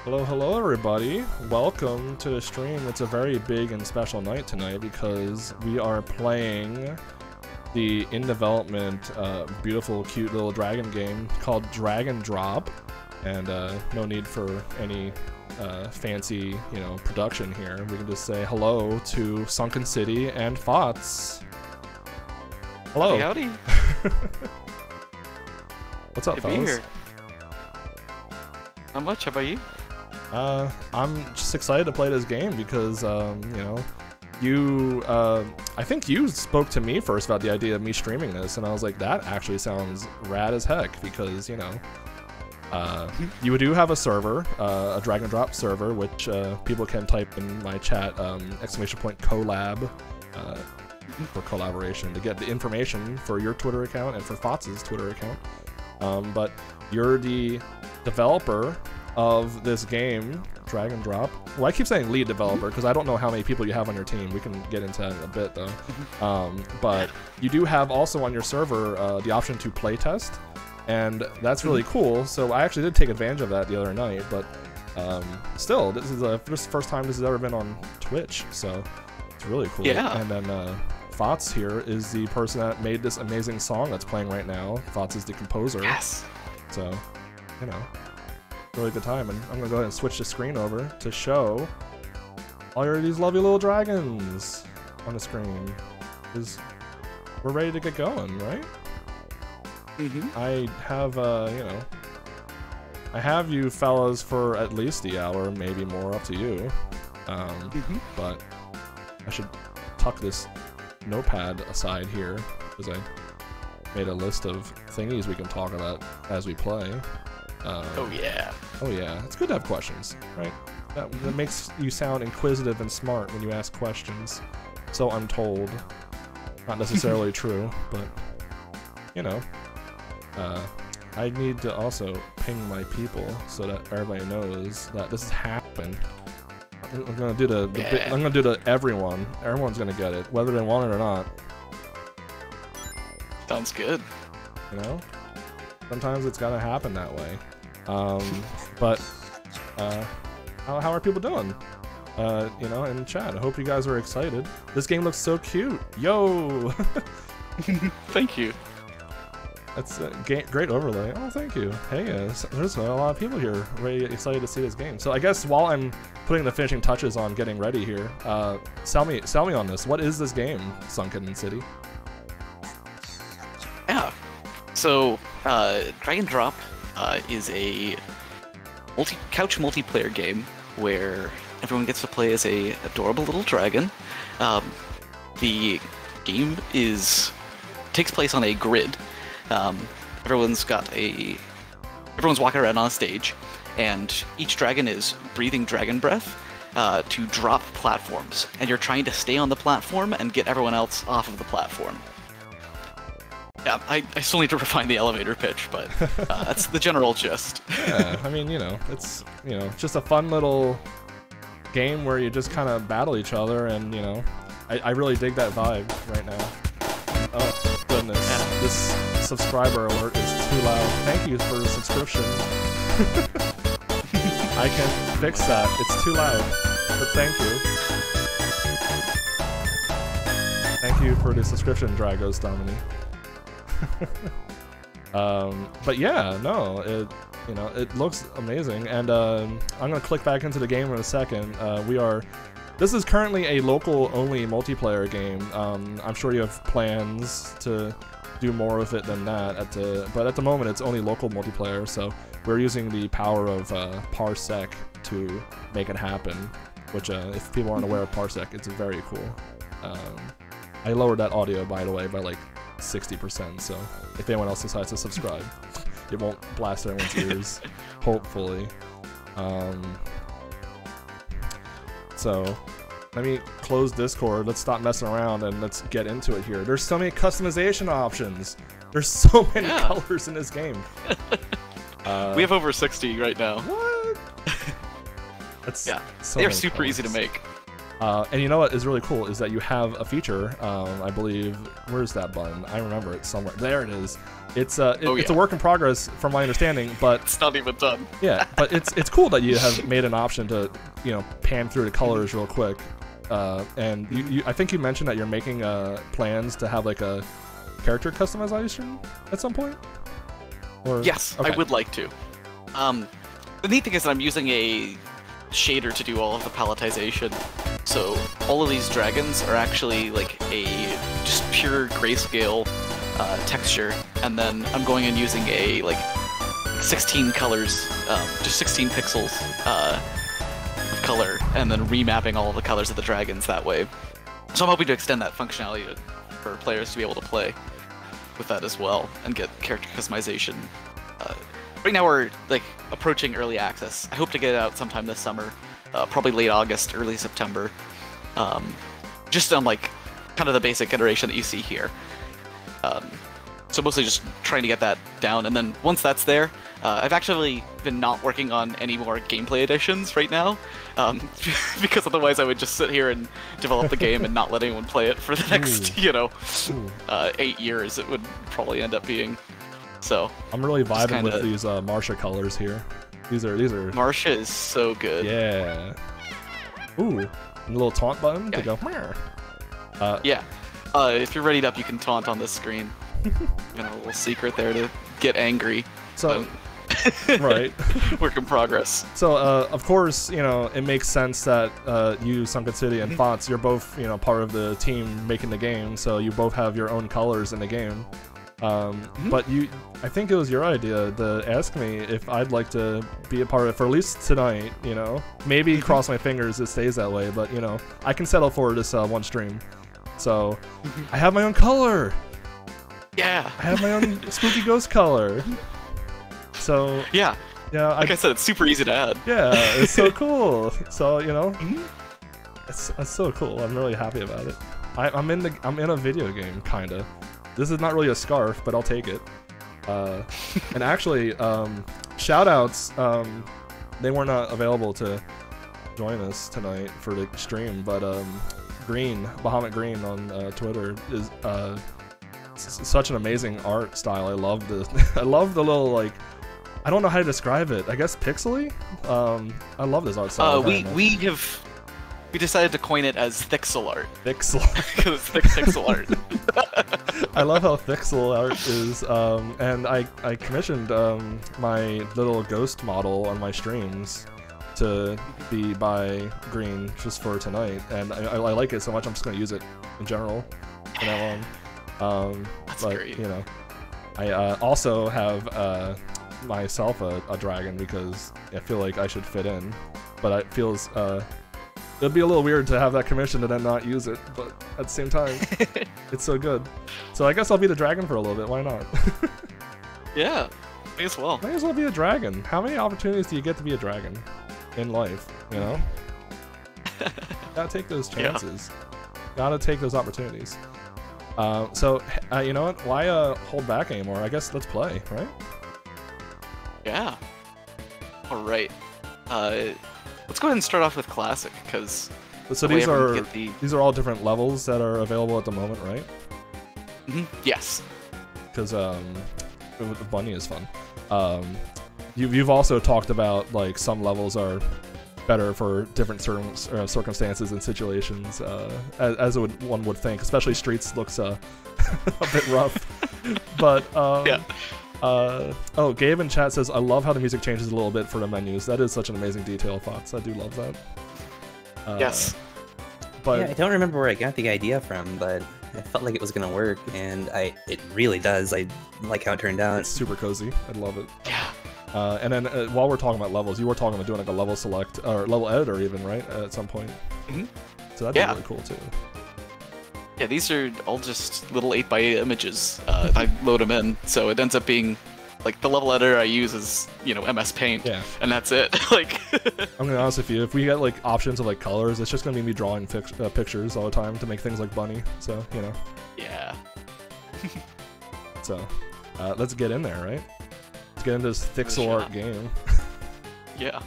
Hello, hello everybody. Welcome to the stream. It's a very big and special night tonight because we are playing the in development, beautiful, cute little dragon game called Drag and Drop. And no need for any fancy, production here. We can just say hello to Sunken City and FOTS. Hello. Howdy. What's up, Good to be fellas? here. Not much. How about you? I'm just excited to play this game because, I think you spoke to me first about the idea of me streaming this, and I was like, that actually sounds rad as heck because, you do have a server, a drag and drop server, which people can type in my chat, ! collab, for collaboration to get the information for your Twitter account and for FOTS's Twitter account. But you're the developer of this game, Drag and Drop. Well, I keep saying lead developer because I don't know how many people you have on your team. We can get into that in a bit though. But you do have also on your server the option to playtest, and that's really cool. So I actually did take advantage of that the other night, but still, this is the first time this has ever been on Twitch, so it's really cool. Yeah. And then FOTS here is the person that made this amazing song that's playing right now. FOTS is the composer. Yes. So, really good time. And I'm gonna go ahead and switch the screen over to show all these lovely little dragons on the screen. Because we're ready to get going, right? I have, I have you fellas for at least the hour, maybe more, up to you. But I should tuck this notepad aside here because I made a list of thingies we can talk about as we play. Oh yeah. Oh yeah, it's good to have questions, right? That makes you sound inquisitive and smart when you ask questions. So I'm told. Not necessarily true, but, I need to also ping my people so that everybody knows that this has happened. I'm gonna do I'm gonna do to everyone. Everyone's gonna get it, whether they want it or not. Sounds good. Sometimes it's gotta happen that way. But how are people doing? In chat. I hope you guys are excited. This game looks so cute. Yo! Thank you. That's a great overlay. Oh, thank you. Hey, there's a lot of people here really excited to see this game. So I guess while I'm putting the finishing touches on getting ready here, sell me on this. What is this game, Sunken City? Yeah. So, Drag and Drop is a couch multiplayer game where everyone gets to play as a adorable little dragon. The game takes place on a grid. Everyone's walking around on a stage, and each dragon is breathing dragon breath to drop platforms, and you're trying to stay on the platform and get everyone else off of the platform. Yeah, I still need to refine the elevator pitch, but that's the general gist. Yeah, I mean, it's just a fun little game where you just kind of battle each other, and I really dig that vibe right now. Oh goodness, this subscriber alert is too loud. Thank you for the subscription. I can fix that. It's too loud, but thank you. Thank you for the subscription, Dragos Domini. But yeah, no, it looks amazing, and I'm gonna click back into the game in a second. This is currently a local-only multiplayer game. I'm sure you have plans to do more with it than that. But at the moment, it's only local multiplayer, so we're using the power of Parsec to make it happen. Which, if people aren't aware of Parsec, it's very cool. I lowered that audio, by the way, by like 60%. So if anyone else decides to subscribe, it won't blast everyone's ears. Hopefully. So, let me close Discord, let's stop messing around, and let's get into it here. There's so many customization options! There's so many colors in this game! We have over 60 right now. What? That's Yeah, so they're many super easy to colors. make. And you know what is really cool is that you have a feature. I believe, where's that button? I remember it somewhere. There it is. It's a work in progress from my understanding, but it's not even done. Yeah, but it's cool that you have made an option to pan through the colors real quick. And I think you mentioned that you're making plans to have like a character customization at some point. Or, yes, okay. I would like to. The neat thing is that I'm using a shader to do all of the paletization. So all of these dragons are actually like a just pure grayscale texture, and then I'm going and using a like 16 colors, just 16 pixels of color, and then remapping all of the colors of the dragons that way. So I'm hoping to extend that functionality for players to be able to play with that as well and get character customization. Right now we're like approaching early access. I hope to get it out sometime this summer, probably late August, early September. Just on like kind of the basic iteration that you see here. So mostly just trying to get that down, and then once that's there, I've actually been not working on any more gameplay additions right now, because otherwise I would just sit here and develop the game and not let anyone play it for the next, 8 years. It would probably end up being. So I'm really vibing with these Marcia colors here. These are. Marcia is so good. Yeah. Ooh, a little taunt button to go. Yeah. If you're readied up, you can taunt on this screen. A little secret there to get angry. So, right. Work in progress. So, of course, it makes sense that you, Sunken City, and Fox, you're both, part of the team making the game. So you both have your own colors in the game. But I think it was your idea to ask me if I'd like to be a part of it for at least tonight. Maybe cross my fingers it stays that way. But I can settle for this one stream. So I have my own color. Yeah. I have my own spooky ghost color. So yeah. Like I said, it's super easy to add. Yeah, it's so cool. So it's so cool. I'm really happy about it. I'm in a video game kinda. This is not really a scarf, but I'll take it. And actually, shoutouts. They were not available to join us tonight for the stream, but Bahamut Green on Twitter is such an amazing art style. I love the I love the little like, I don't know how to describe it. I guess pixely. I love this art style. We decided to coin it as Thixel art. Thixel. Because it's thick pixel art. I love how Thixel art is. And I commissioned my little ghost model on my streams to be by Green just for tonight, and I like it so much I'm just gonna use it in general from now on. That's but great. I also have myself a dragon because I feel like I should fit in, but it feels it'd be a little weird to have that commission and then not use it, but at the same time it's so good. So I guess I'll be the dragon for a little bit. Why not? Yeah, may as well. May as well be a dragon. How many opportunities do you get to be a dragon in life, Gotta take those chances. Yeah. Gotta take those opportunities. So you know what? Why hold back anymore? I guess let's play, right? Yeah. All right. Let's go ahead and start off with classic, because so these are all different levels that are available at the moment, right? Yes. Because Bunny is fun. You've also talked about like some levels are better for different circumstances and situations, as one would think. Especially Streets looks a bit rough, but yeah. Oh, Gabe in chat says, I love how the music changes a little bit for the menus. That is such an amazing detail, Fox. I do love that. Yes. But yeah, I don't remember where I got the idea from, but I felt like it was gonna work, and it really does. I like how it turned out. It's super cozy. I love it. Yeah. And then while we're talking about levels, you were talking about doing like a level select or level editor even, right? At some point. So that'd be really cool too. Yeah, these are all just little 8x8 images. I load them in, so it ends up being like the level editor I use is MS Paint, and that's it. Like, I'm gonna be honest with you, if we get like options of like colors, it's just gonna be me drawing pictures all the time to make things like Bunny. So Yeah. So let's get in there, right? Let's get into this Thixel art game. Yeah.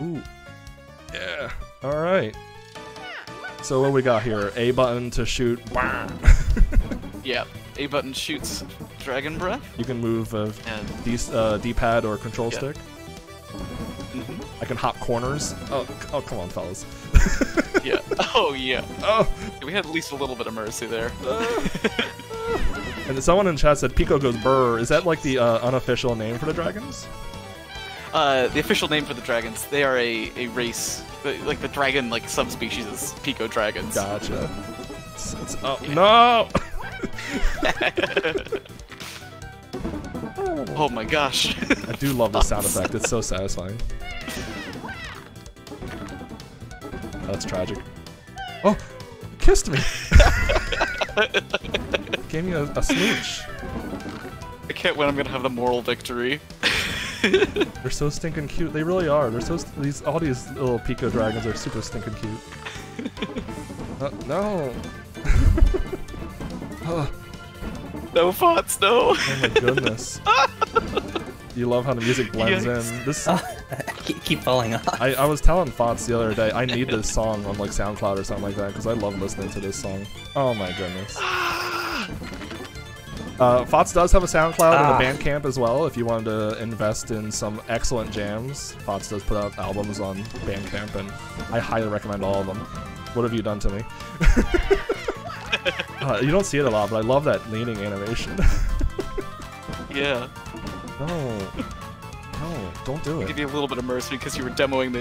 Ooh. Yeah. All right. So what we got here? A button to shoot. Yeah. A button shoots dragon breath. You can move a And D-pad or control Yeah. stick. mhm. I can hop corners. Oh, come on, fellas. Yeah. Oh yeah. Oh. We had at least a little bit of mercy there. And someone in chat said Pico goes burr. Is that like the unofficial name for the dragons? The official name for the dragons, they are a race, like the dragon like subspecies is Pico dragons. Gotcha. Oh, no! Oh my gosh. I do love the sound effect. It's so satisfying. That's tragic. Oh, kissed me. Gave me a smooch. I can't win. I'm gonna have the moral victory. They're so stinking cute. They really are. They're so all these little Pico dragons are super stinking cute. No. Oh No Fots, no. my goodness. You love how the music blends in. This keep falling off. I was telling Fots the other day I need this song on like SoundCloud or something like that because I love listening to this song. Oh my goodness. Fots does have a SoundCloud and a Bandcamp as well. If you wanted to invest in some excellent jams, Fots does put out albums on Bandcamp, and I highly recommend all of them. What have you done to me? You don't see it a lot, but I love that leaning animation. Yeah. No, don't do I'll it. give you a little bit of mercy because you were demoing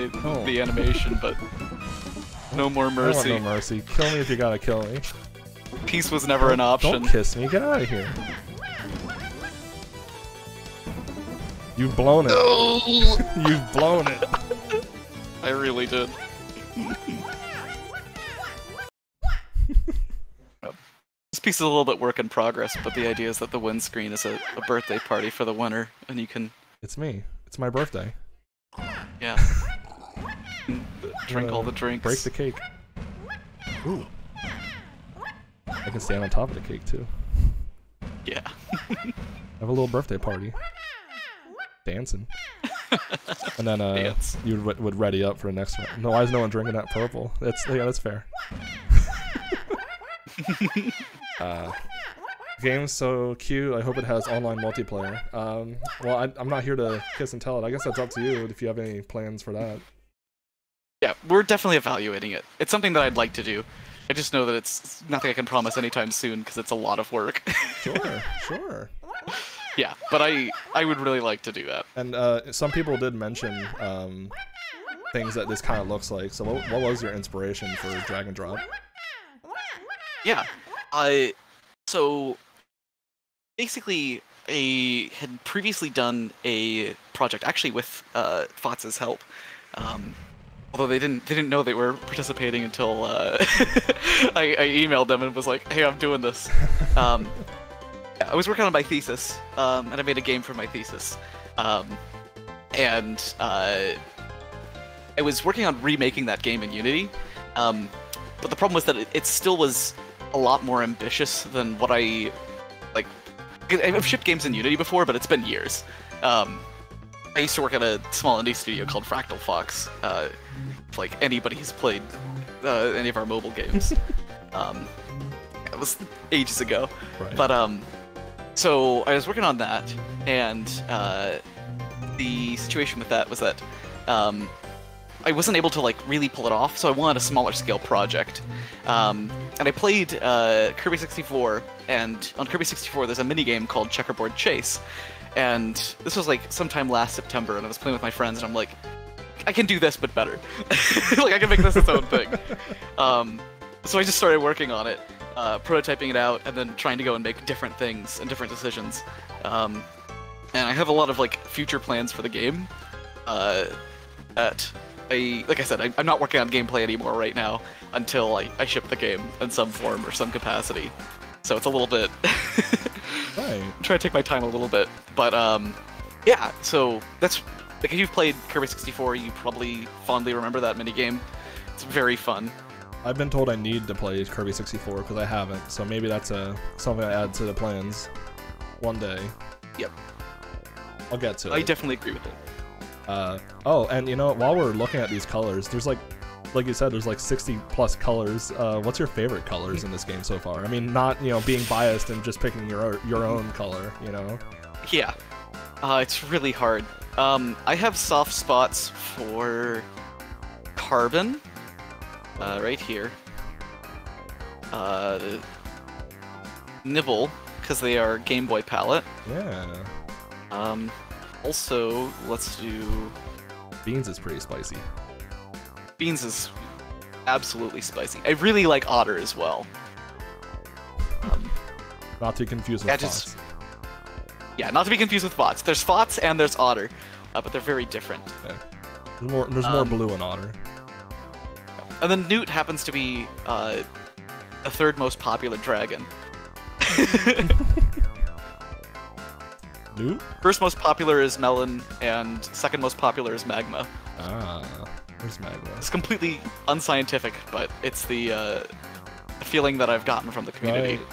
the animation, but no more I want mercy. no mercy. Kill me if you gotta kill me. Peace was never an option. Don't kiss me. Get out of here. You've blown it. No! You've blown it. I really did. This piece is a little bit work in progress, but the idea is that the windscreen is a birthday party for the winner, and you can, It's me. It's my birthday. yeah, drink all the drinks. Break the cake. Ooh. I can stand on top of the cake too. Yeah. Have a little birthday party. Dancing. And then Dance. you would ready up for the next one. No, why is no one drinking that purple? That's fair. Game's so cute. I hope it has online multiplayer. Well, I'm not here to kiss and tell it. I guess that's up to you if you have any plans for that. Yeah, we're definitely evaluating it. It's something that I'd like to do. I just know that it's nothing I can promise anytime soon because it's a lot of work. Sure. Yeah, but I would really like to do that. And some people did mention things that this kind of looks like. So what was your inspiration for Drag and Drop? Yeah, so basically I had previously done a project, actually with Fotz's help. Although they didn't know they were participating until I emailed them and was like, "Hey, I'm doing this." I was working on my thesis, and I made a game for my thesis, and I was working on remaking that game in Unity, but the problem was that it still was a lot more ambitious than what I like. I've shipped games in Unity before, but it's been years. I used to work at a small indie studio called Fractal Fox. If, like, anybody who's played any of our mobile games. It was ages ago. Right. But, so I was working on that, and the situation with that was that I wasn't able to, like, really pull it off, so I wanted a smaller scale project. And I played Kirby 64, and on Kirby 64 there's a minigame called Checkerboard Chase. And this was like sometime last September, and I was playing with my friends, and I'm like, I can do this, but better. Like, I can make this its own thing. So I just started working on it, prototyping it out, and then trying to go and make different things and different decisions. And I have a lot of, like, future plans for the game. That like I said, I'm not working on gameplay anymore right now until I ship the game in some form or some capacity. So it's a little bit... Right. I'm trying to take my time a little bit, but yeah. So that's like, if you've played Kirby 64, you probably fondly remember that minigame. It's very fun. I've been told I need to play Kirby 64 because I haven't, so maybe that's something I add to the plans one day. Yep. I'll get to it. I definitely agree with it. Oh, and you know, while we're looking at these colors, there's like you said, there's like 60 plus colors. What's your favorite colors in this game so far? I mean, not, you know, being biased and just picking your own color, you know? Yeah. It's really hard. I have soft spots for Carbon, right here. Nibble, because they are Game Boy palette. Yeah. Also, let's do... Beans is pretty spicy. Beans is absolutely spicy. I really like Otter as well. Not to confuse with Fox. Yeah, not to be confused with Fox. There's Fox and there's Otter, but they're very different. Yeah. There's more blue in Otter. And then Newt happens to be the third most popular dragon. Newt? First most popular is Melon, and second most popular is Magma. Ah, where's Magma? It's completely unscientific, but it's the feeling that I've gotten from the community. Right.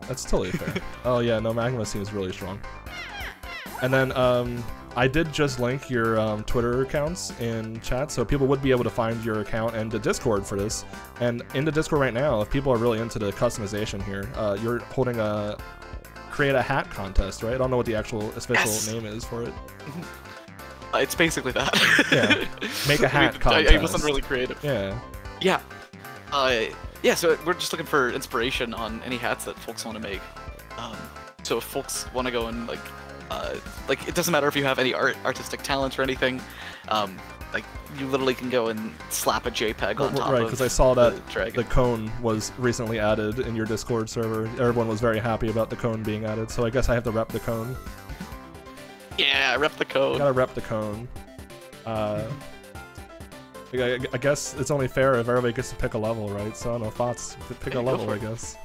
That's totally fair. Oh yeah, no, Magma seems really strong. And then I did just link your Twitter accounts in chat, so people would be able to find your account and the Discord for this. And in the Discord right now, if people are really into the customization here, you're holding a create a hat contest, right? I don't know what the actual official name is for it. It's basically that. Yeah. Make a hat contest. I wasn't really creative. Yeah. Yeah. Yeah, so we're just looking for inspiration on any hats that folks want to make. So if folks want to go and like it doesn't matter if you have any artistic talent or anything. Like you literally can go and slap a JPEG on top right, of because I saw that dragon. the cone was recently added in your Discord server. Everyone was very happy about the cone being added, so I guess I have to rep the cone. Yeah, rep the cone. You gotta rep the cone. I guess it's only fair if everybody gets to pick a level, right? So I don't know, thoughts. Pick a level, I guess.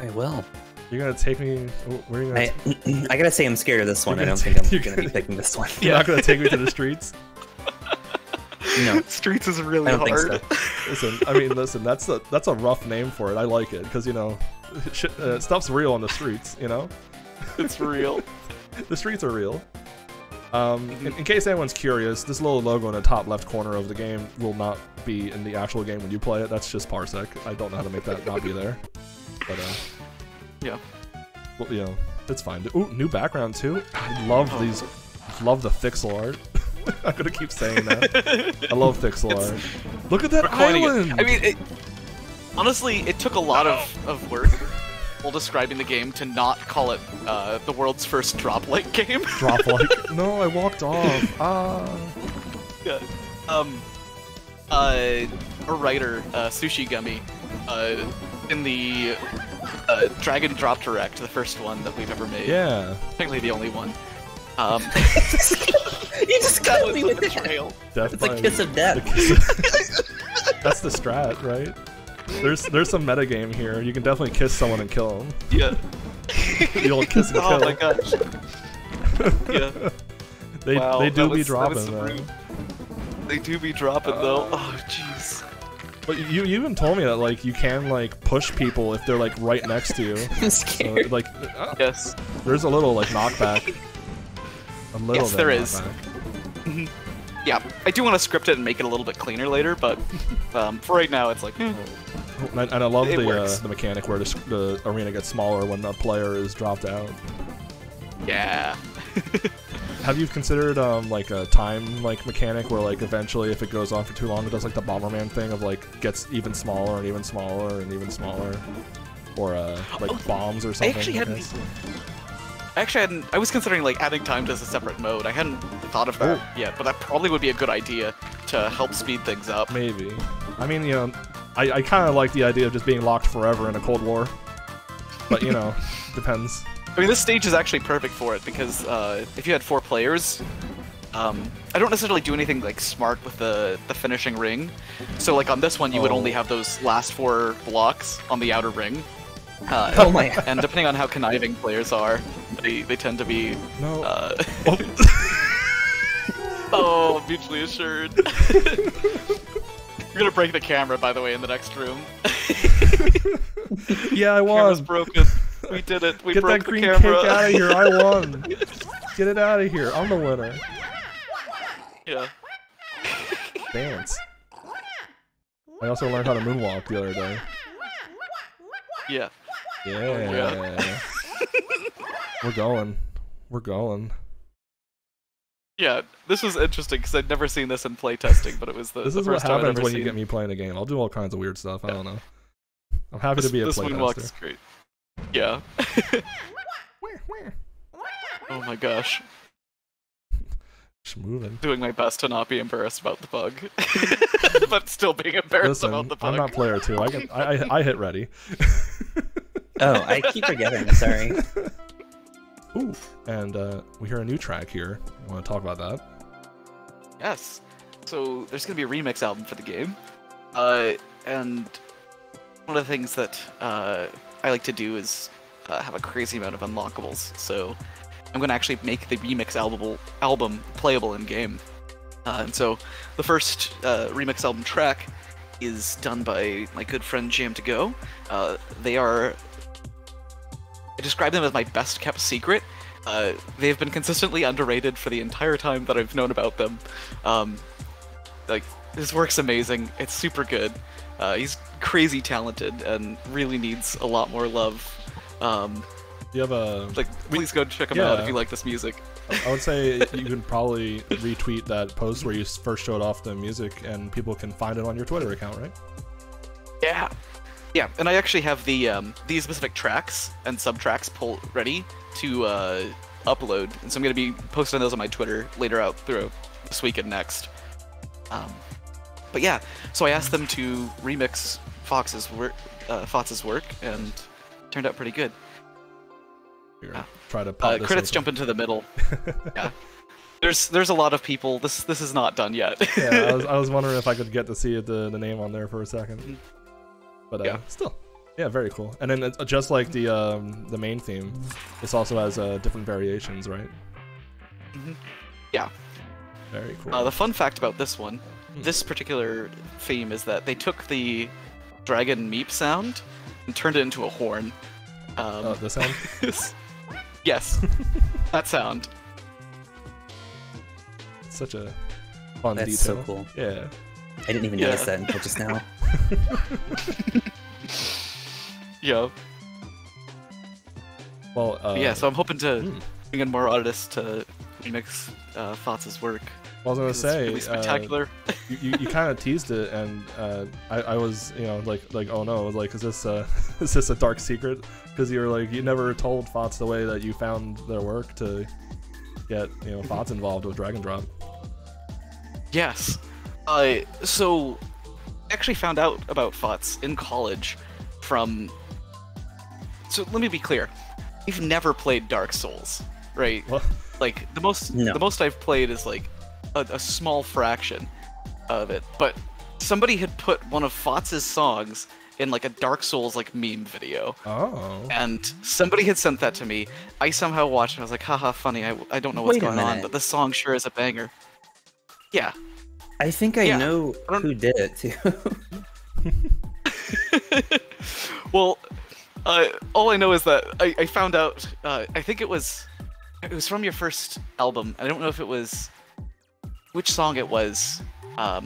I will. You're gonna take me. Where are you gonna? I gotta say I'm scared of this one. I don't think I'm gonna be picking this one. You're not gonna take me to the streets. No. Streets is really I don't hard. think so. Listen. That's a rough name for it. I like it because you know, stuff's real on the streets. You know, It's real. The streets are real. In case anyone's curious, this little logo in the top left corner of the game will not be in the actual game when you play it. That's just Parsec. I don't know how to make that not be there. But yeah. Well, you know, it's fine. Ooh, new background too. I love these. Love the pixel art. I'm gonna keep saying that. I love pixel art. Look at that island. I mean, honestly, it took a lot of work while describing the game to not call it the world's first drop-like game. Drop-like? No, I walked off. Yeah. A writer, Sushi Gummy, in the Dragon Drop Direct, the first one that we've ever made. Yeah. Technically the only one. You just got me with the trail. It's a kiss of death. That's the strat, right? There's some metagame here. You can definitely kiss someone and kill them. Yeah. You'll kiss and kill. Oh my gosh. Yeah. They do be dropping though. They do be dropping though. Oh jeez. But you even told me that like you can like push people if they're like right next to you. I'm scared. So, like yes. There's a little like knockback. A little yes, bit there knockback. is. Yeah, I do want to script it and make it a little bit cleaner later, but for right now, it's like. And I love the mechanic where the arena gets smaller when a player is dropped out. Yeah. Have you considered like a time like mechanic where like eventually if it goes on for too long it does like the Bomberman thing of like gets even smaller and even smaller and even smaller, or like bombs or something? I was considering like adding time as a separate mode. I hadn't thought of that yet, but that probably would be a good idea to help speed things up. Maybe. I mean, you know, I kind of like the idea of just being locked forever in a Cold War, but you know, depends. I mean, this stage is actually perfect for it because if you had 4 players, I don't necessarily do anything like smart with the finishing ring. So like on this one, you would only have those last 4 blocks on the outer ring. Oh my! And depending on how conniving players are, they tend to be oh, mutually assured. We're gonna break the camera, by the way, in the next room. Yeah, I won. Camera's broken. We did it. We Get broke that the green camera. cake out of here. I won. Get it out of here. I'm the winner. Yeah. Dance. I also learned how to moonwalk the other day. Yeah. Yeah. We're going. We're going. Yeah, this was interesting because I'd never seen this in playtesting, but it was the This the is what first time I'd happens ever when you seen. get me playing a game. I'll do all kinds of weird stuff. I don't know. I'm happy to be a This moonwalk is playtester. great. Yeah. Oh my gosh. Just moving. Doing my best to not be embarrassed about the bug, but still being embarrassed about Listen, the bug. I'm not player 2. I hit ready. Oh, I keep forgetting. Sorry. Ooh, and we hear a new track here. You want to talk about that? Yes. So there's going to be a remix album for the game. And one of the things that I like to do is have a crazy amount of unlockables. So I'm going to actually make the remix album playable in-game. And so the first remix album track is done by my good friend Jam2Go. They are... I describe them as my best-kept secret. They've been consistently underrated for the entire time that I've known about them. Like, his work's amazing. It's super good. He's crazy talented and really needs a lot more love. You have a... Like, please go check him out if you like this music. I would say you can probably retweet that post where you first showed off the music, and people can find it on your Twitter account, right? Yeah. Yeah, and I actually have the these specific tracks and sub-tracks ready to upload, and so I'm going to be posting those on my Twitter later out through this week and next. But yeah, so I asked them to remix Fox's work, and it turned out pretty good. Here, try to pop this credits open. jump into the middle. Yeah, there's a lot of people. This is not done yet. Yeah, I was wondering if I could get to see the name on there for a second. But yeah. Still, yeah, very cool. And then just like the main theme, this also has different variations, right? Yeah. Very cool. The fun fact about this one, this particular theme, is that they took the dragon meep sound and turned it into a horn. The sound? Yes, that sound. It's such a fun That's detail. so cool. Yeah. I didn't even notice that until just now. Yeah. Well, yeah, so I'm hoping to bring in more artists to remix Thougts' work. I was gonna say, it's really spectacular. you kind of teased it, and I was, you know, like oh no, like is this a dark secret? Because you were like, you never told Thots the way that you found their work to get, you know, Thots involved with Drag and Drop. Yes. So I actually found out about Thots in college from... So let me be clear. We've never played Dark Souls, right? What? Like, the most I've played is like a small fraction of it. But somebody had put one of Thots' songs in like a Dark Souls like meme video. Oh. And somebody had sent that to me. I somehow watched and I was like, haha, funny, I don't know what's Wait a going on, minute. but this song sure is a banger. Yeah. I think I know I don't- who did it too. Well, all I know is that I found out, I think it was from your first album. I don't know if it was, which song it was. I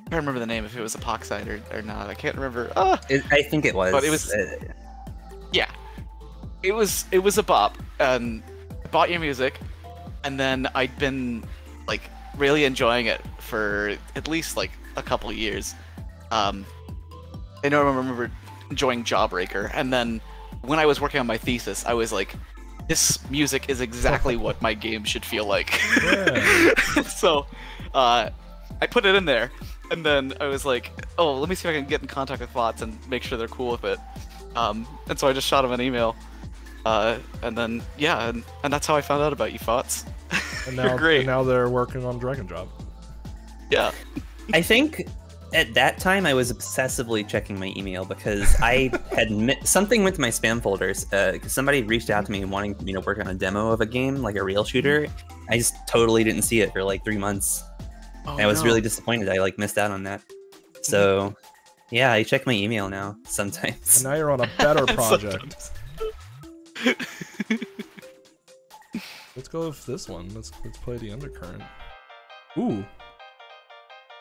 can't remember the name, if it was Epoxide or not. I can't remember. I think it was. But it was- Yeah. It was a bop, and I bought your music, and then I'd been, like, really enjoying it for at least, like, a couple years. I know I remember enjoying Jawbreaker, and then when I was working on my thesis, I was like, this music is exactly what my game should feel like. Yeah. So, I put it in there, and then I was like, oh, let me see if I can get in contact with Thots and make sure they're cool with it. And so I just shot him an email. And then, yeah, and that's how I found out about you, Thots. And You're now, great. and now they're working on Drag and Drop. Yeah. I think at that time I was obsessively checking my email because I had something went to my spam folders because somebody reached out to me wanting me to work on a demo of a game, like a rail shooter. I just totally didn't see it for like 3 months. Oh, And I was no. really disappointed. I like missed out on that. So yeah, I check my email now sometimes. And now you're on a better project. Sometimes. Let's go with this one. Let's play the Undercurrent. Ooh.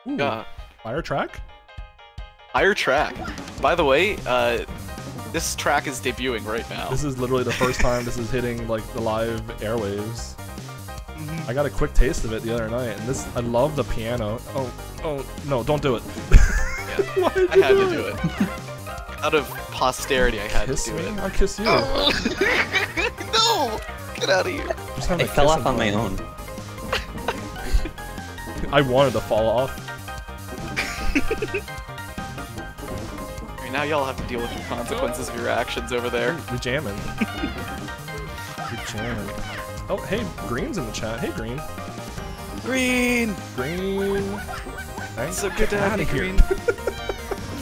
Ooh. Fire track? Fire track. By the way, this track is debuting right now. This is literally the first time this is hitting like the live airwaves. I got a quick taste of it the other night, and I love the piano. Oh no, don't do it. Yeah, I had to do it. Out of posterity, I had to do it. I'll kiss you. Oh. No! Get out of here. I fell off on my own. I wanted to fall off. Right, now y'all have to deal with the consequences of your actions over there. We're jamming. We're jamming. Oh, hey, Green's in the chat. Hey, Green. Green! Green. Thanks. So good to have you, Green.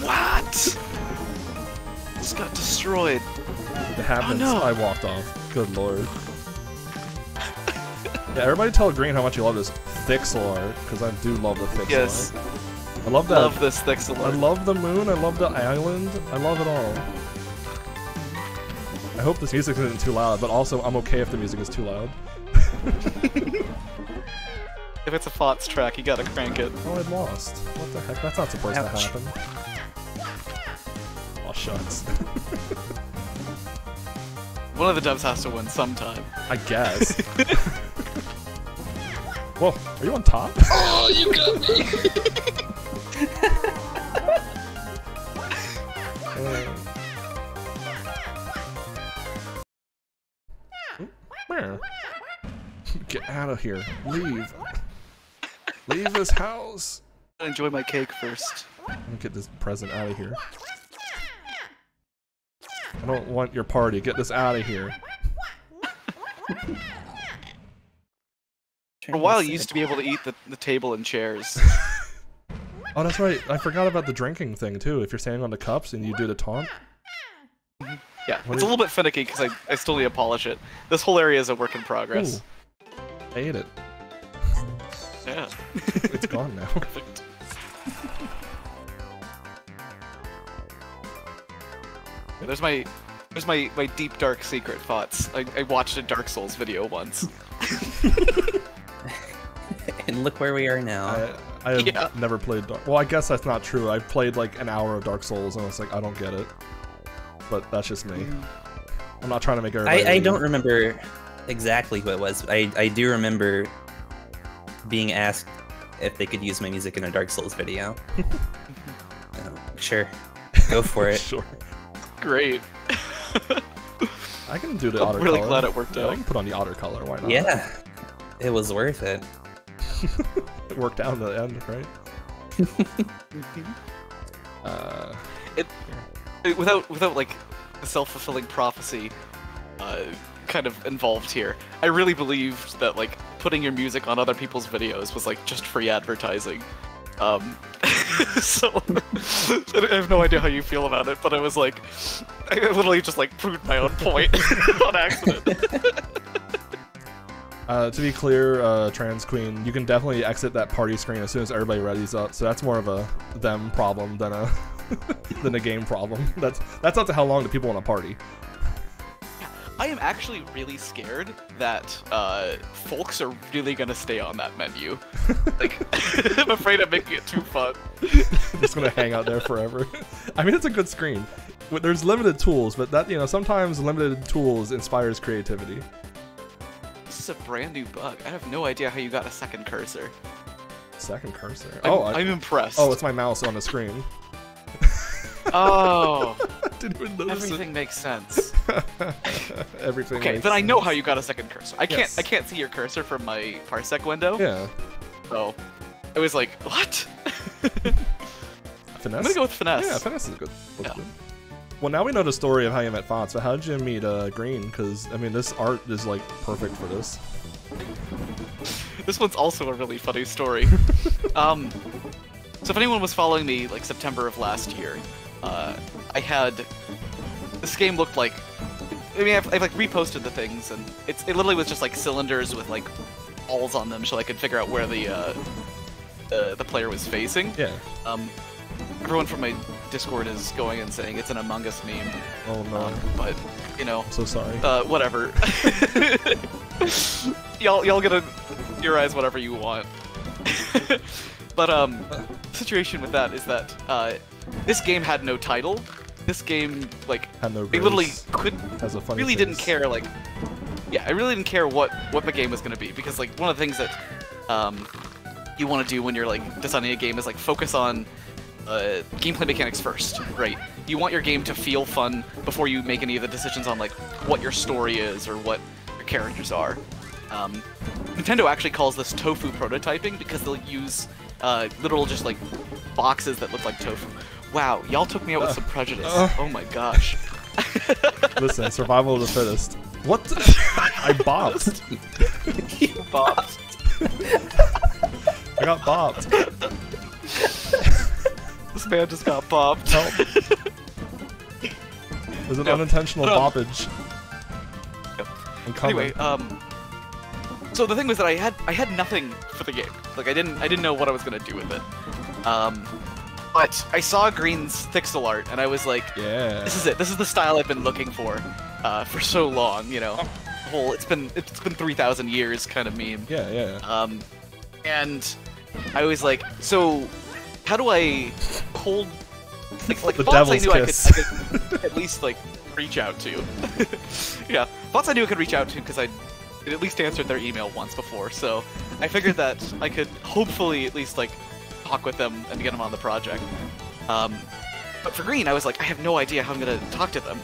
What? Just got destroyed. It happens. Oh, no. I walked off. Good lord. Yeah, everybody tell Green how much you love this Thixel art, because I do love the Thixel Yes. art. I love that. Love this Thixel I art. love the moon, I love the island, I love it all. I hope this music isn't too loud, but also I'm okay if the music is too loud. If it's a FOTS track, you gotta crank it. Oh, I lost. What the heck? That's not supposed to happen. Oh, shucks. One of the devs has to win sometime. I guess. Whoa, are you on top? Oh, you got me! Get out of here. Leave. Leave this house. I'll enjoy my cake first. Let me get this present out of here. I don't want your party. Get this out of here. For a while, you used to be able to eat the table and chairs. Oh, that's right. I forgot about the drinking thing, too. If you're standing on the cups and you do the taunt. Yeah, it's a little bit finicky because I still need to polish it. This whole area is a work in progress. Ooh. I ate it. Yeah. It's gone now. Perfect. Yeah, there's my deep dark secret thoughts. I watched a Dark Souls video once. And look where we are now. I have never played Dark. Well, I guess that's not true. I've played like an hour of Dark Souls, and I was like, I don't get it. But that's just me. I'm not trying to make everybody. I don't remember exactly who it was. I do remember being asked if they could use my music in a Dark Souls video. Sure, go for it. Sure. Great. I can do the I'm otter really color. glad it worked Yeah, out. I can put on the otter color. Why not? Yeah, it was worth it. It worked out in the end, right? Without like the self-fulfilling prophecy kind of involved here, I really believed that like putting your music on other people's videos was like just free advertising. So I have no idea how you feel about it, but I was like, I literally just like proved my own point on accident. To be clear, Trans Queen, you can definitely exit that party screen as soon as everybody readies up. So that's more of a them problem than a than a game problem. That's up to how long do people want to party. I am actually really scared that folks are really gonna stay on that menu. Like, I'm afraid I'm making it too fun. Just gonna hang out there forever. I mean, it's a good screen. There's limited tools, but that, you know, sometimes limited tools inspires creativity. This is a brand new bug. I have no idea how you got a second cursor. Second cursor. I'm impressed. Oh, it's my mouse on the screen. Oh. Didn't even notice Everything makes sense. Everything. Okay, makes then I know sense. how you got a second cursor. I Yes. can't see your cursor from my Parsec window. Yeah. So it was like, what? Finesse. I'm gonna go with finesse. Yeah, finesse is good. Looks Yeah. good. Well, now we know the story of how you met FOTS, but how did you meet Green? Because I mean, this art is like perfect for this. This one's also a really funny story. So if anyone was following me like September of last year, I had this game looked like. I mean, I've like reposted the things, and it literally was just like cylinders with like balls on them, so I could figure out where the player was facing. Yeah. Everyone from my Discord is going and saying it's an Among Us meme. Oh no. But you know, I'm so sorry. whatever. y'all get to theorize whatever you want. But the situation with that is that this game had no title. This game, like, Had no they literally grace. couldn't, Has a funny really didn't face. care, like, yeah, I really didn't care what the game was gonna be, because, like, one of the things that you want to do when you're, like, designing a game is, like, focus on gameplay mechanics first, right? You want your game to feel fun before you make any of the decisions on, like, what your story is or what your characters are. Nintendo actually calls this tofu prototyping because they'll use literal just, like, boxes that look like tofu. Wow, y'all took me out with some prejudice. Oh my gosh. Listen, survival of the fittest. What? I bopped. You bopped. I got bopped. This man just got bopped. Help. It was an unintentional boppage. Yep. I'm coming. Anyway, so the thing was that I had nothing for the game. Like, I didn't know what I was gonna do with it. But I saw Green's pixel art, and I was like, Yeah. this is it. This is the style I've been looking for so long. You know, the whole it's been 3,000 years kind of meme. Yeah, yeah. And I was like, so how do I hold like The bots I devil's knew kiss. I could at least like reach out to. Yeah, bots I knew I could reach out to because I at least answered their email once before. So I figured that I could hopefully at least like talk with them and get them on the project. But for Green, I was like, I have no idea how I'm gonna talk to them.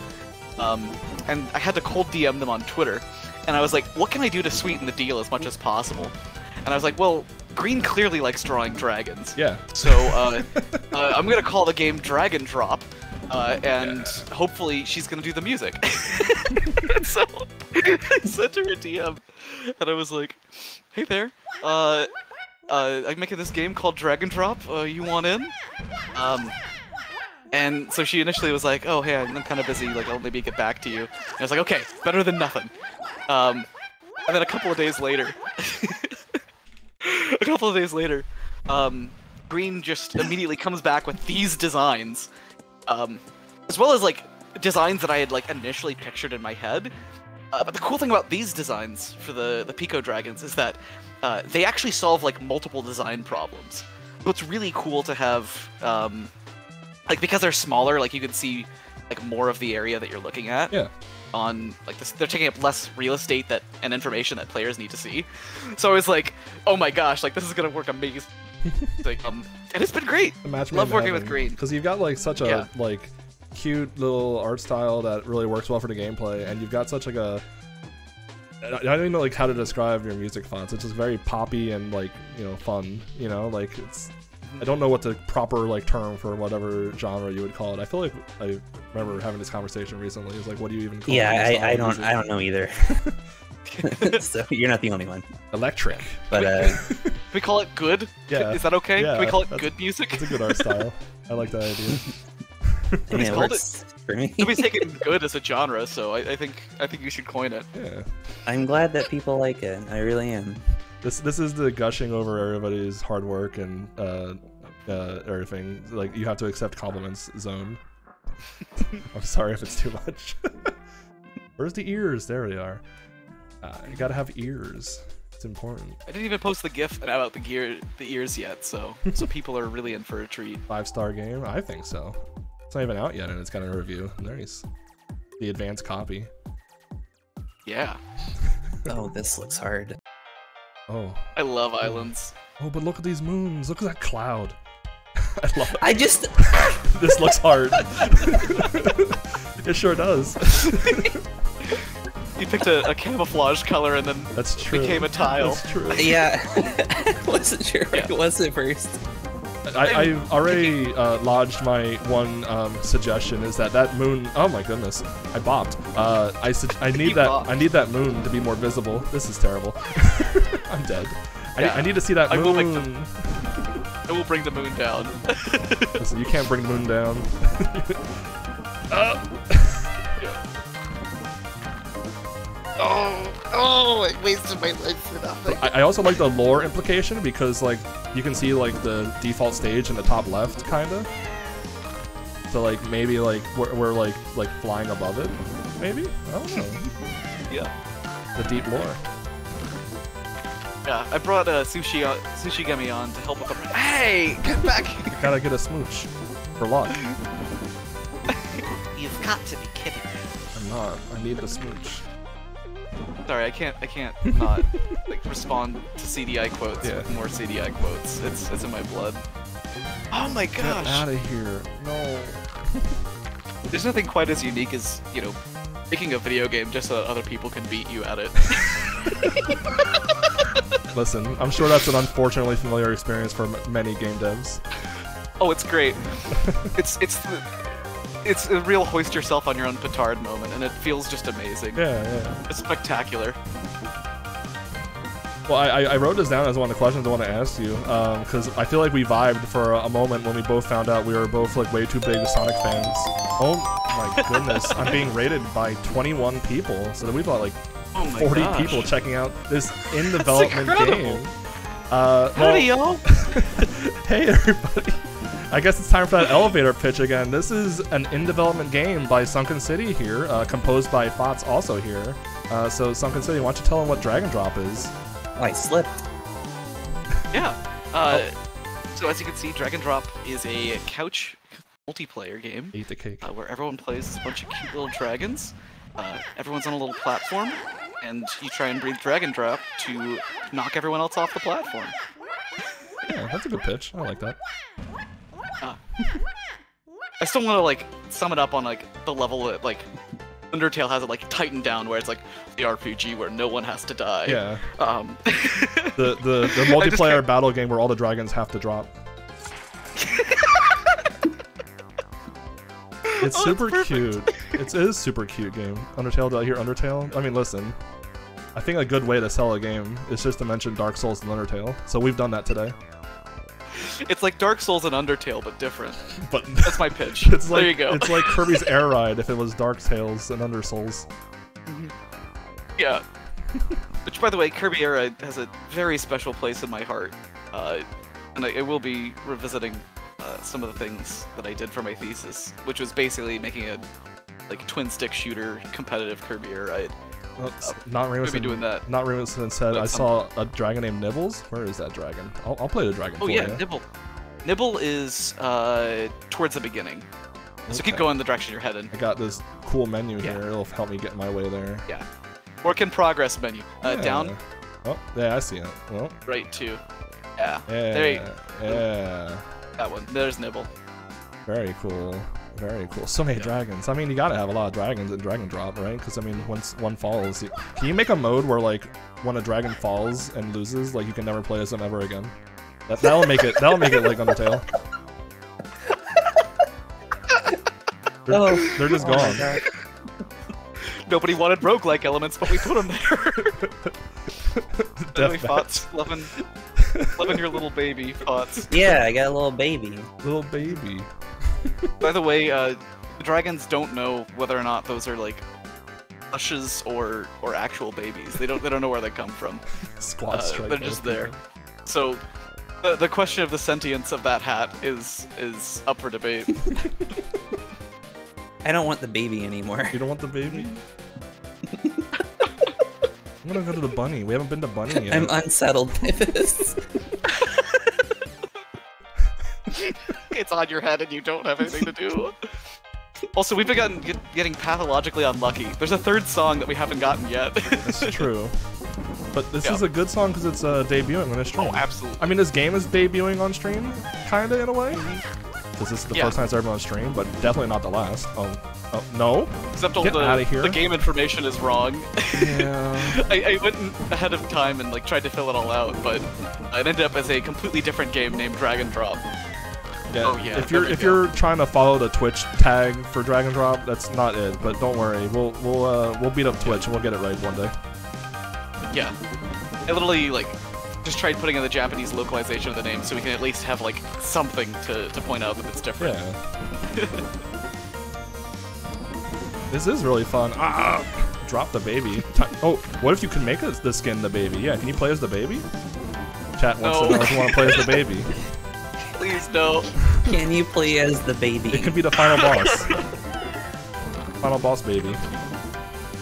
And I had to cold DM them on Twitter. And I was like, what can I do to sweeten the deal as much as possible? And I was like, well, Green clearly likes drawing dragons. Yeah. So I'm gonna call the game Dragon Drop, and hopefully she's gonna do the music. So I sent her a DM, and I was like, hey there, I'm making this game called Dragon Drop. You want in? And so she initially was like, oh, hey, I'm kind of busy, like, I'll maybe get back to you. And I was like, okay, better than nothing. And then a couple of days later, Green just immediately comes back with these designs, as well as, like, designs that I had, like, initially pictured in my head. But the cool thing about these designs for the Pico Dragons is that they actually solve, like, multiple design problems. So it's really cool to have, like, because they're smaller, like, you can see, like, more of the area that you're looking at. Yeah. On, like, this, they're taking up less real estate and information that players need to see. So I was like, oh my gosh, like, this is gonna work amazing. And it's been great. Love working with Green. Because you've got, like, such a, like, cute little art style that really works well for the gameplay, and you've got such, like, a... I don't even know, like, how to describe your music fonts. It's just very poppy and, like, you know, fun, you know? Like, it's... I don't know what the proper, like, term for whatever genre you would call it. I feel like I remember having this conversation recently. It's like, what do you even call it? Yeah, I don't know either. So you're not the only one. Electric. But Can we call it good? Yeah. Is that okay? Yeah, Can we call it good music? It's a good art style. I like that idea. and it called works for me. Nobody's taking good as a genre, so I think you should coin it. Yeah. I'm glad that people like it. I really am. This is the gushing over everybody's hard work and everything. Like, you have to accept compliments zone. I'm sorry if it's too much. Where's the ears? There they are. You gotta have ears. It's important. I didn't even post the GIF about the ears yet, so people are really in for a treat. 5-star game? I think so. It's not even out yet, and it's got a review. Nice. The advanced copy. Yeah. Oh, this looks hard. Oh. I love islands. Oh, but look at these moons. Look at that cloud. I love it. I just... This looks hard. It sure does. You picked a camouflage color and then That's true. became a tile. That's true. Yeah. I wasn't sure what it was at first. I've already lodged my one suggestion is that moon. Oh my goodness, I bopped. I need that. bopped. I need that moon to be more visible. This is terrible. I'm dead. Yeah. I need to see that I will moon. make I will bring the moon down. Listen, you can't bring the moon down. Oh, I wasted my life for nothing. I also like the lore implication because like you can see like the default stage in the top left, kinda. So like maybe like we're like flying above it. maybe? I don't know. Yeah. The deep lore. Yeah, I brought Sushigami on to help with the. Hey, get back! You gotta get a smooch for luck. You've got to be kidding me. I'm not. I need the smooch. Sorry, I can't not like respond to CDI quotes Yeah. with more CDI quotes. It's in my blood. Oh my Get gosh! out of here. No. There's nothing quite as unique as, you know, making a video game just so that other people can beat you at it. Listen, I'm sure that's an unfortunately familiar experience for many game devs. Oh, it's great. It's a real hoist yourself on your own petard moment, and it feels just amazing. Yeah, yeah. It's spectacular. Well, I wrote this down as one of the questions I want to ask you, because I feel like we vibed for a moment when we both found out we were both like way too big Sonic fans. Oh my goodness, I'm being rated by 21 people, so we've got like Oh my 40 gosh. people checking out this in-development game. Howdy, y'all! Hey everybody! I guess it's time for that elevator pitch again. This is an in-development game by Sunken City here, composed by Fots also here. So Sunken City, why don't you tell them what Drag and Drop is? Oh, I slipped. Yeah. So as you can see, Drag and Drop is a couch multiplayer game Eat the cake. where everyone plays a bunch of cute little dragons. Everyone's on a little platform, and you try and breathe Drag and Drop to knock everyone else off the platform. Yeah, that's a good pitch. I like that. I still want to like sum it up on like the level that like Undertale has it like tightened down, where it's like the RPG where no one has to die. Yeah. The The multiplayer battle game where all the dragons have to drop. It's Oh, super that's cute. It is super cute game. Undertale, did I hear Undertale? I mean, listen. I think a good way to sell a game is just to mention Dark Souls and Undertale. So we've done that today. It's like Dark Souls and Undertale, but different. But That's my pitch. it's like there you go. it's like Kirby's Air Ride if it was Dark Tales and Undersouls. Yeah. Which, by the way, Kirby Air Ride has a very special place in my heart. And I will be revisiting some of the things that I did for my thesis, which was basically making a like twin-stick shooter competitive Kirby Air Ride. Not We'll be doing that. Not Raymondson said, I But saw a dragon named Nibbles. Where is that dragon? I'll play the dragon Oh for yeah, you. Nibble. Nibble is towards the beginning. So keep Okay. going the direction you're heading. I got this cool menu Yeah. here. It'll help me get my way there. Yeah. Work in progress menu. Yeah. Down, Oh, yeah, I see it. Well, right, 2. Yeah. yeah, There you yeah. That one. There's Nibble. Very cool. Very cool. So many dragons. I mean, you gotta have a lot of dragons in Drag and Drop, right? Because I mean, once one falls, can you make a mode where like when a dragon falls and loses, like you can never play as them ever again? That'll make it. That'll make it like Undertale. They're just Oh my gone. God. Nobody wanted roguelike elements, but we put them there. Anyway, Death Fots, loving your little baby, Fots. Yeah, I got a little baby. Little baby. By the way, the dragons don't know whether or not those are like plushes or actual babies. They don't know where they come from. Squad strike. They're just there. So the question of the sentience of that hat is up for debate. I don't want the baby anymore. You don't want the baby? I'm gonna go to the bunny. We haven't been to bunny yet. I'm unsettled by this. It's on your head and you don't have anything to do. Also, we've been getting pathologically unlucky. There's a third song that we haven't gotten yet. That's true. But this Yeah. is a good song because it's debuting on a stream. Oh, absolutely. I mean, this game is debuting on stream, kinda in a way. This is the Yeah. first time it's ever been on stream, but definitely not the last. Oh no! Except all Get outta here. the game information is wrong. Yeah. I went ahead of time and like tried to fill it all out, but it ended up as a completely different game named Drag and Drop. Yeah. Oh, yeah, If there you're we if go. you're trying to follow the Twitch tag for Drag and Drop, that's not it. But don't worry, we'll beat up Twitch and we'll get it right one day. Yeah. I literally like just tried putting in the Japanese localization of the name so we can at least have like something to point out that it's different. Yeah. This is really fun. Ah! Drop the baby. Oh, what if you can make the skin the baby? Yeah, can you play as the baby? Chat wants to No. know if you want to play as the baby. Please no. Can you play as the baby? It could be the final boss. Final boss baby.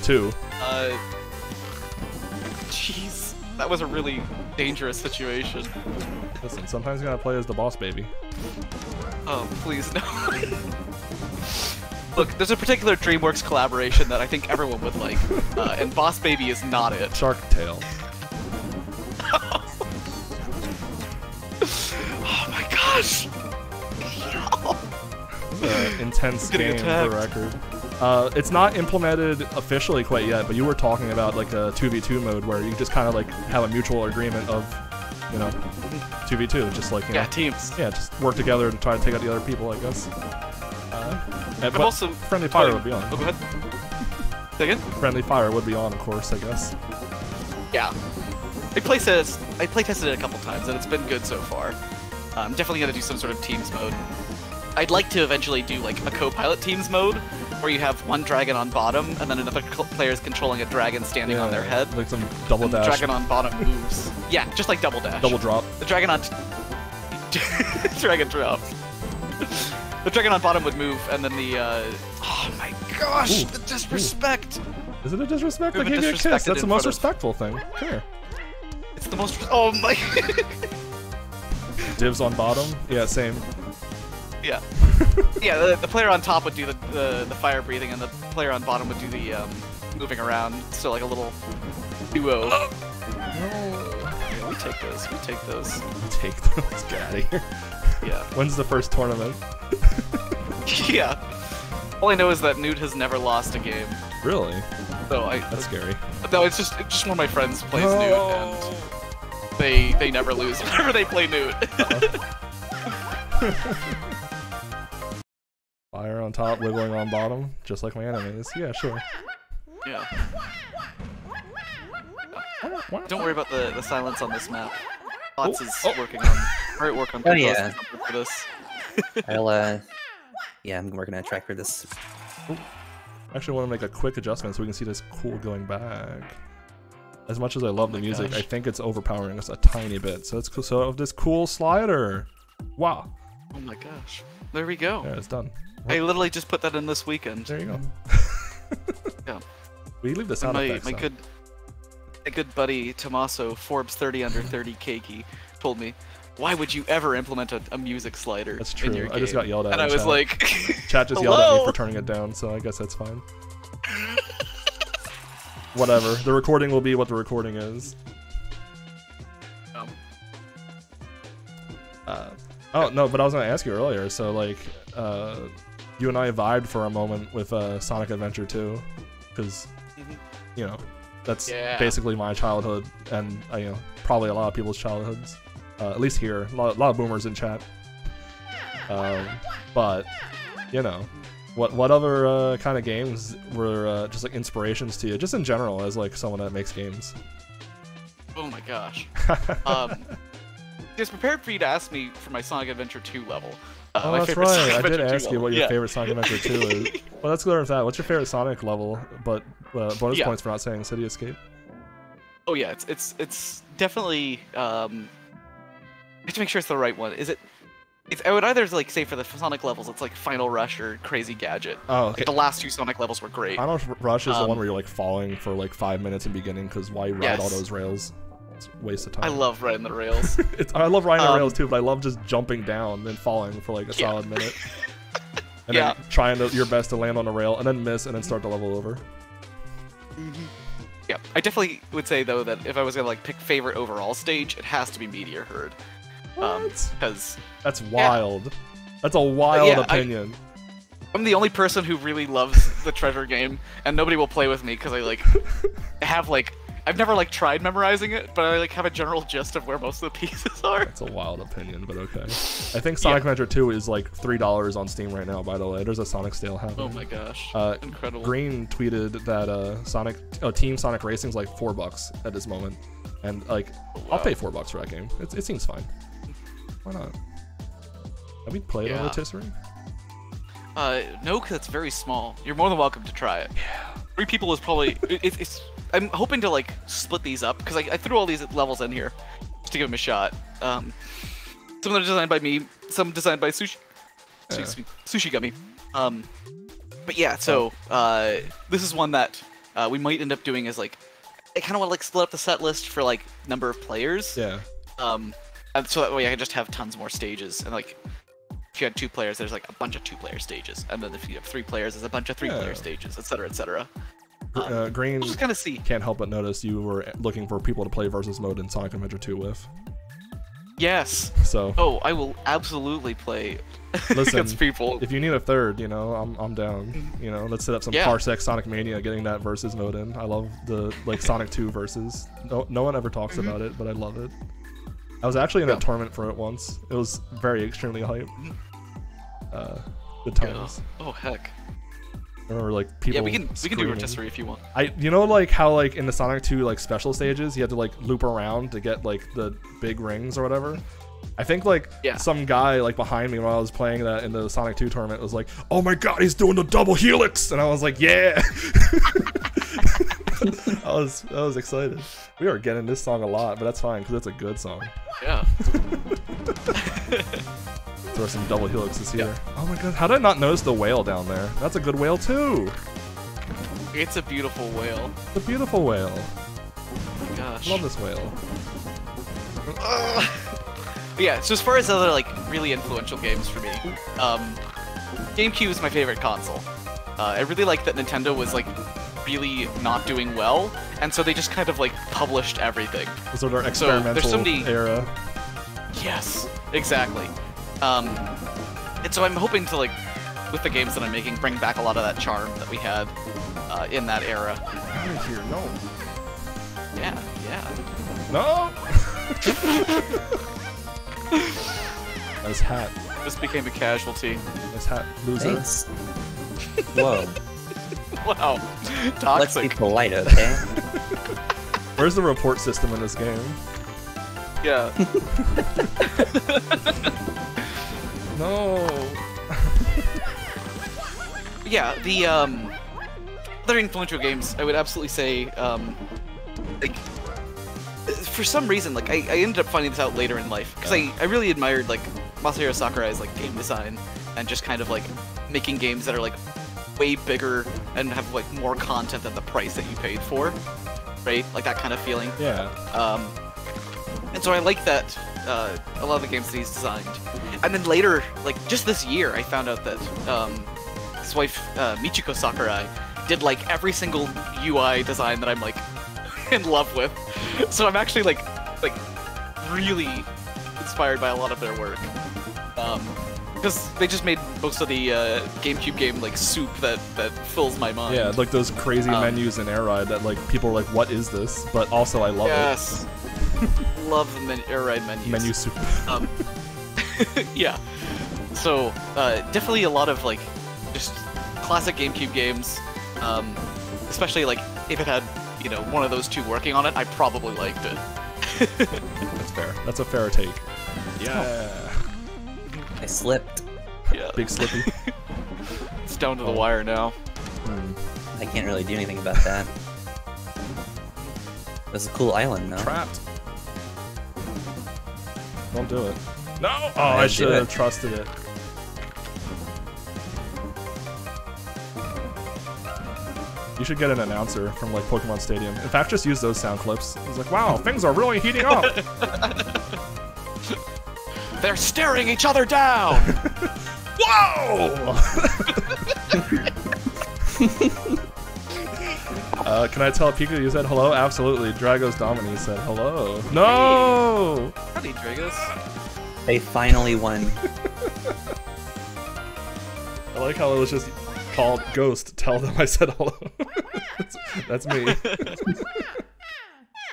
2v2. Jeez, that was a really dangerous situation. Listen, sometimes you gotta play as the boss baby. Oh, please no. Look, there's a particular DreamWorks collaboration that I think everyone would like, and Boss Baby is not it. Shark Tale. Oh my gosh! This is an intense Getting game for the attacked. record. It's not implemented officially quite yet, but you were talking about like a 2v2 mode where you just kind of like have a mutual agreement of, you know, 2v2, just like, you know, teams. yeah, just work together to try to take out the other people, I guess. I'm But also Friendly Fire would be on. Oh, go ahead. Say again? Friendly Fire would be on, of course, I guess. Yeah. I playtested it a couple times, and it's been good so far. I'm definitely gonna do some sort of teams mode. I'd like to eventually do like a co-pilot teams mode, where you have one dragon on bottom, and then another player is controlling a dragon standing on their head. Like some double And the dash. dragon on bottom moves. Yeah, just like double dash. Double drop. The dragon on dragon drop. The dragon on bottom would move, and then the oh my gosh, Ooh. the disrespect! Is it a disrespect? I We've gave been you a kiss. disrespected That's the in most front of- respectful thing. Come here. It's the most. Oh my. Divs on bottom. Yeah, same. Yeah. Yeah, the player on top would do the fire breathing, and the player on bottom would do the moving around. So like a little duo. Yeah, we take those. We take those. Take those. Get out of here. Yeah. When's the first tournament? Yeah. All I know is that Newt has never lost a game. Really? So That's scary. No, it's just one of my friends plays No. Newt, and they never lose whenever they play Newt. Fire on top, wiggling on bottom, just like my enemies. Yeah, sure. Yeah. Don't worry about the silence on this map. Lots is working on great work on yeah. for this. I'll yeah, I'm working on a track for this. Actually, I want to make a quick adjustment so we can see this cool going back. As much as I love the music, gosh. I think it's overpowering us a tiny bit. So it's cool. So this cool slider. Wow. Oh my gosh. There we go. Yeah, it's done. I literally just put that in this weekend. There you go. Yeah. We leave the sound effects. My good buddy Tommaso, Forbes 30 under 30 Keiki, told me, "Why would you ever implement a music slider That's in your true. game?" I just got yelled at. And in I was chat. like, Chat just yelled at me "Hello?" for turning it down, so I guess that's fine. Whatever. The recording will be what the recording is. Oh no, but I was gonna ask you earlier. So like, you and I vibed for a moment with Sonic Adventure 2, because you know that's basically my childhood, and you know probably a lot of people's childhoods. At least here, a lot of boomers in chat. But you know, what other kind of games were just like inspirations to you, just in general, as like someone that makes games? Oh my gosh. Just prepared for you to ask me for my Sonic Adventure 2 level. Oh, my that's favorite right. Sonic I did Adventure 2 ask you level. what your Yeah. favorite Sonic Adventure 2 is. Well, let's go with that. What's your favorite Sonic level? But bonus Yeah. points for not saying City Escape. Oh yeah, it's definitely I have to make sure it's the right one. Is it? I would either like say for the Sonic levels, it's like Final Rush or Crazy Gadget. Oh, okay. Like the last two Sonic levels were great. Final Rush is the one where you're like falling for like 5 minutes in the beginning, because why ride all Yes. those rails? It's a waste of time. I love riding the rails. I love riding the rails too, but I love just jumping down and falling for like a solid minute. And Yeah. then trying your best to land on a rail, and then miss, and then start the level over. Yeah, I definitely would say though that if I was gonna like pick favorite overall stage, it has to be Meteor Herd. What? Because That's wild. That's a wild yeah, opinion. I'm the only person who really loves the treasure game, and nobody will play with me because I like have like I've never like tried memorizing it, but I like have a general gist of where most of the pieces are. That's a wild opinion, but okay. I think Sonic Adventure 2 is like $3 on Steam right now, by the way. There's a Sonic sale happening. Oh my gosh. Incredible. Green tweeted that Team Sonic Racing's like $4 at this moment. And like, I'll pay $4 for that game. It seems fine. Why not? Have we played on Rotisserie? No, because it's very small. You're more than welcome to try it. Yeah. 3 people is probably... it's. I'm hoping to like split these up, because I threw all these levels in here just to give them a shot. Some of them are designed by me, some designed by Sushi Gummy. But yeah, so this is one that we might end up doing is like, I kind of want to like split up the set list for like number of players. Yeah. And so that way I can just have tons more stages. And like, if you had 2 players, there's like a bunch of 2-player stages. And then if you have 3 players, there's a bunch of 3-player stages, etc., etc. Green, we'll just kind of see. Can't help but notice you were looking for people to play versus mode in Sonic Adventure 2 with. Yes. So. Oh, I will absolutely play Listen, against people. If you need a third, you know, I'm down. You know, let's set up some Parsec Sonic Mania, getting that versus mode in. I love the like Sonic 2 versus. No one ever talks about it, but I love it. I was actually in a tournament for it once. It was very extremely hype. Good times. Oh heck. Or like people. Yeah, we can do screaming. rotisserie if you want. You know like how like in the Sonic 2 like special stages you had to like loop around to get like the big rings or whatever. I think like some guy like behind me when I was playing that in the Sonic 2 tournament was like, "Oh my god, he's doing the double helix!" And I was like, "Yeah." I was excited. We are getting this song a lot, but that's fine because it's a good song. Yeah. Throw some double helixes here. Oh my god, how did I not notice the whale down there? That's a good whale too. It's a beautiful whale. It's a beautiful whale. Oh my gosh. Love this whale. Yeah, so as far as other like really influential games for me, GameCube is my favorite console. I really like that Nintendo was like really not doing well, and so they just kind of like published everything. Was sort of their experimental era. Yes, exactly. And so I'm hoping to like, with the games that I'm making, bring back a lot of that charm that we had in that era. Out of here, no. Yeah. No. Nice hat. This became a casualty. Nice hat, loser. Thanks. Whoa. Wow. Toxic. Let's be polite, okay? Where's the report system in this game? Yeah. No. Yeah, the other influential games, I would absolutely say, like, for some reason, like, I ended up finding this out later in life, because I really admired, like, Masahiro Sakurai's, like, game design, and just kind of, like, making games that are, like, way bigger and have, like, more content than the price that you paid for, right? Like, that kind of feeling. Yeah. And so I like that, a lot of the games that he's designed. And then later, like, just this year, I found out that, his wife, Michiko Sakurai, did, like, every single UI design that I'm, like, in love with. So I'm actually, like really inspired by a lot of their work. Because they just made most of the GameCube game, like, soup that fills my mind. Yeah, like those crazy menus in Air Ride that, like, people are like, what is this? But also, I love it. Yes. Love the Air Ride menus. Menu soup. Yeah. So, definitely a lot of, like, just classic GameCube games. Especially, like, if it had, you know, one of those two working on it, I probably liked it. That's fair. That's a fair take. Yeah. I slipped. Yeah. Big slippy. It's down to the wire now. I can't really do anything about that. That's a cool island, though. Trapped. Don't do it. No! Oh, I should have trusted it. You should get an announcer from, like, Pokemon Stadium. In fact, just use those sound clips. It's like, wow, things are really heating up! They're staring each other down! Whoa! Can I tell Pika you said hello? Absolutely. Dragos Domini said hello. No! Howdy, Dragos. They finally won. I like how it was just called Ghost. Tell them I said hello. that's me.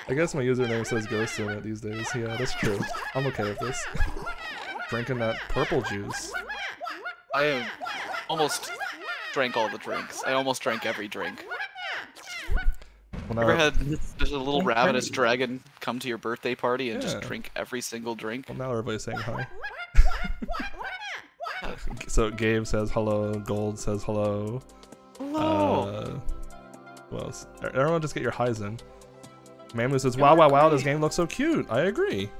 I guess my username says Ghost in it these days. Yeah, that's true. I'm okay with this. Drinking that purple juice. I almost drank all the drinks. I almost drank every drink. Ever had just a little ravenous dragon come to your birthday party and just drink every single drink? Well, now everybody's saying hi. So Gabe says hello, Gold says hello. Hello. Who else? Everyone just get your highs in. Mamu says, wow, this game looks so cute. I agree.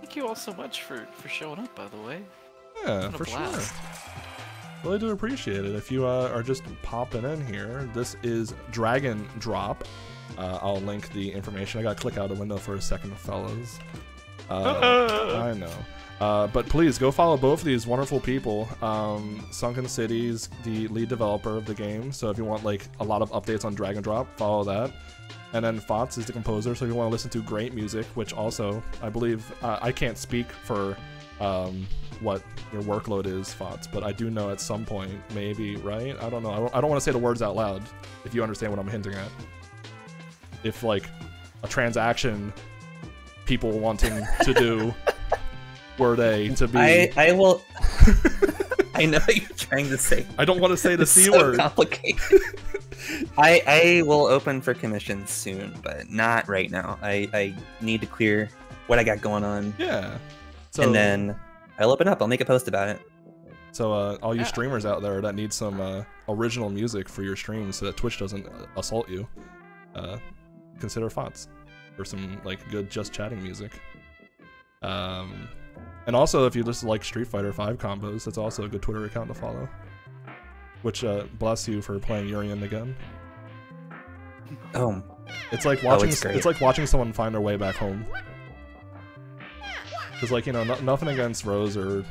Thank you all so much for showing up, by the way. Yeah, for sure. Really do appreciate it. If you are just popping in here, this is Dragon Drop. I'll link the information. I gotta click out a window for a second, fellas. I know. But please go follow both of these wonderful people. Sunken City's the lead developer of the game, so if you want like a lot of updates on Dragon Drop, follow that. And then Fots is the composer, so if you want to listen to great music, which also I believe I can't speak for what your workload is, Fots, but I do know at some point, maybe, right? I don't know. I don't want to say the words out loud, if you understand what I'm hinting at. If like a transaction people wanting to do were they to be I will I know what you're trying to say. I don't want to say the It's C so word. complicated. I will open for commissions soon, but not right now. I need to clear what I got going on. Yeah. So, and then I'll open up. I'll make a post about it. So all you streamers out there that need some original music for your streams so that Twitch doesn't assault you, consider Fots for some like good just chatting music. And also if you just like Street Fighter V combos, that's also a good Twitter account to follow. Which bless you for playing Urien again. Oh, it's like watching great. it's like watching someone find their way back home. Cause like, you know, nothing against Rose or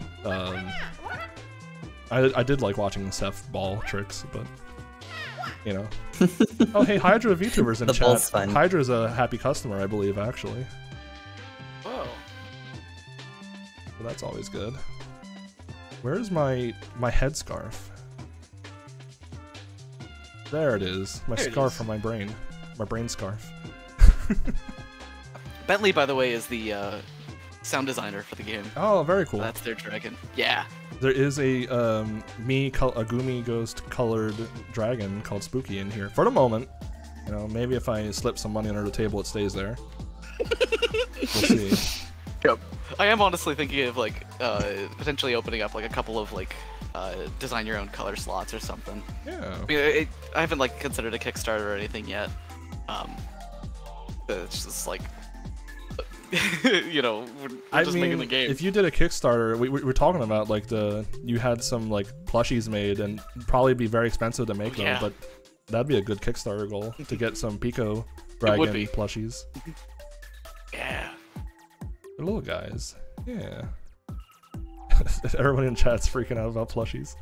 I did like watching Seth ball tricks, but you know. Oh hey, Hydra VTubers in The chat. ball's fun. Hydra's a happy customer, I believe, actually. Whoa. So that's always good. Where's my headscarf? There it is. My There it scarf is. from my brain. My brain scarf. Bentley, by the way, is the sound designer for the game. Oh, very cool. That's their dragon. Yeah. There is a Gumi Ghost colored dragon called Spooky in here. For the moment. You know, maybe if I slip some money under the table it stays there. We'll see. Yep. I am honestly thinking of like potentially opening up like a couple of like design your own color slots or something. Yeah. I mean, I haven't like considered a Kickstarter or anything yet. But it's just like, you know, we're just making the game. If you did a Kickstarter, we were talking about like you had some like plushies made and probably be very expensive to make them, Yeah. but that'd be a good Kickstarter goal to get some Pico Dragon be. plushies. Yeah. They're little guys. Yeah. Everyone in chat's freaking out about plushies.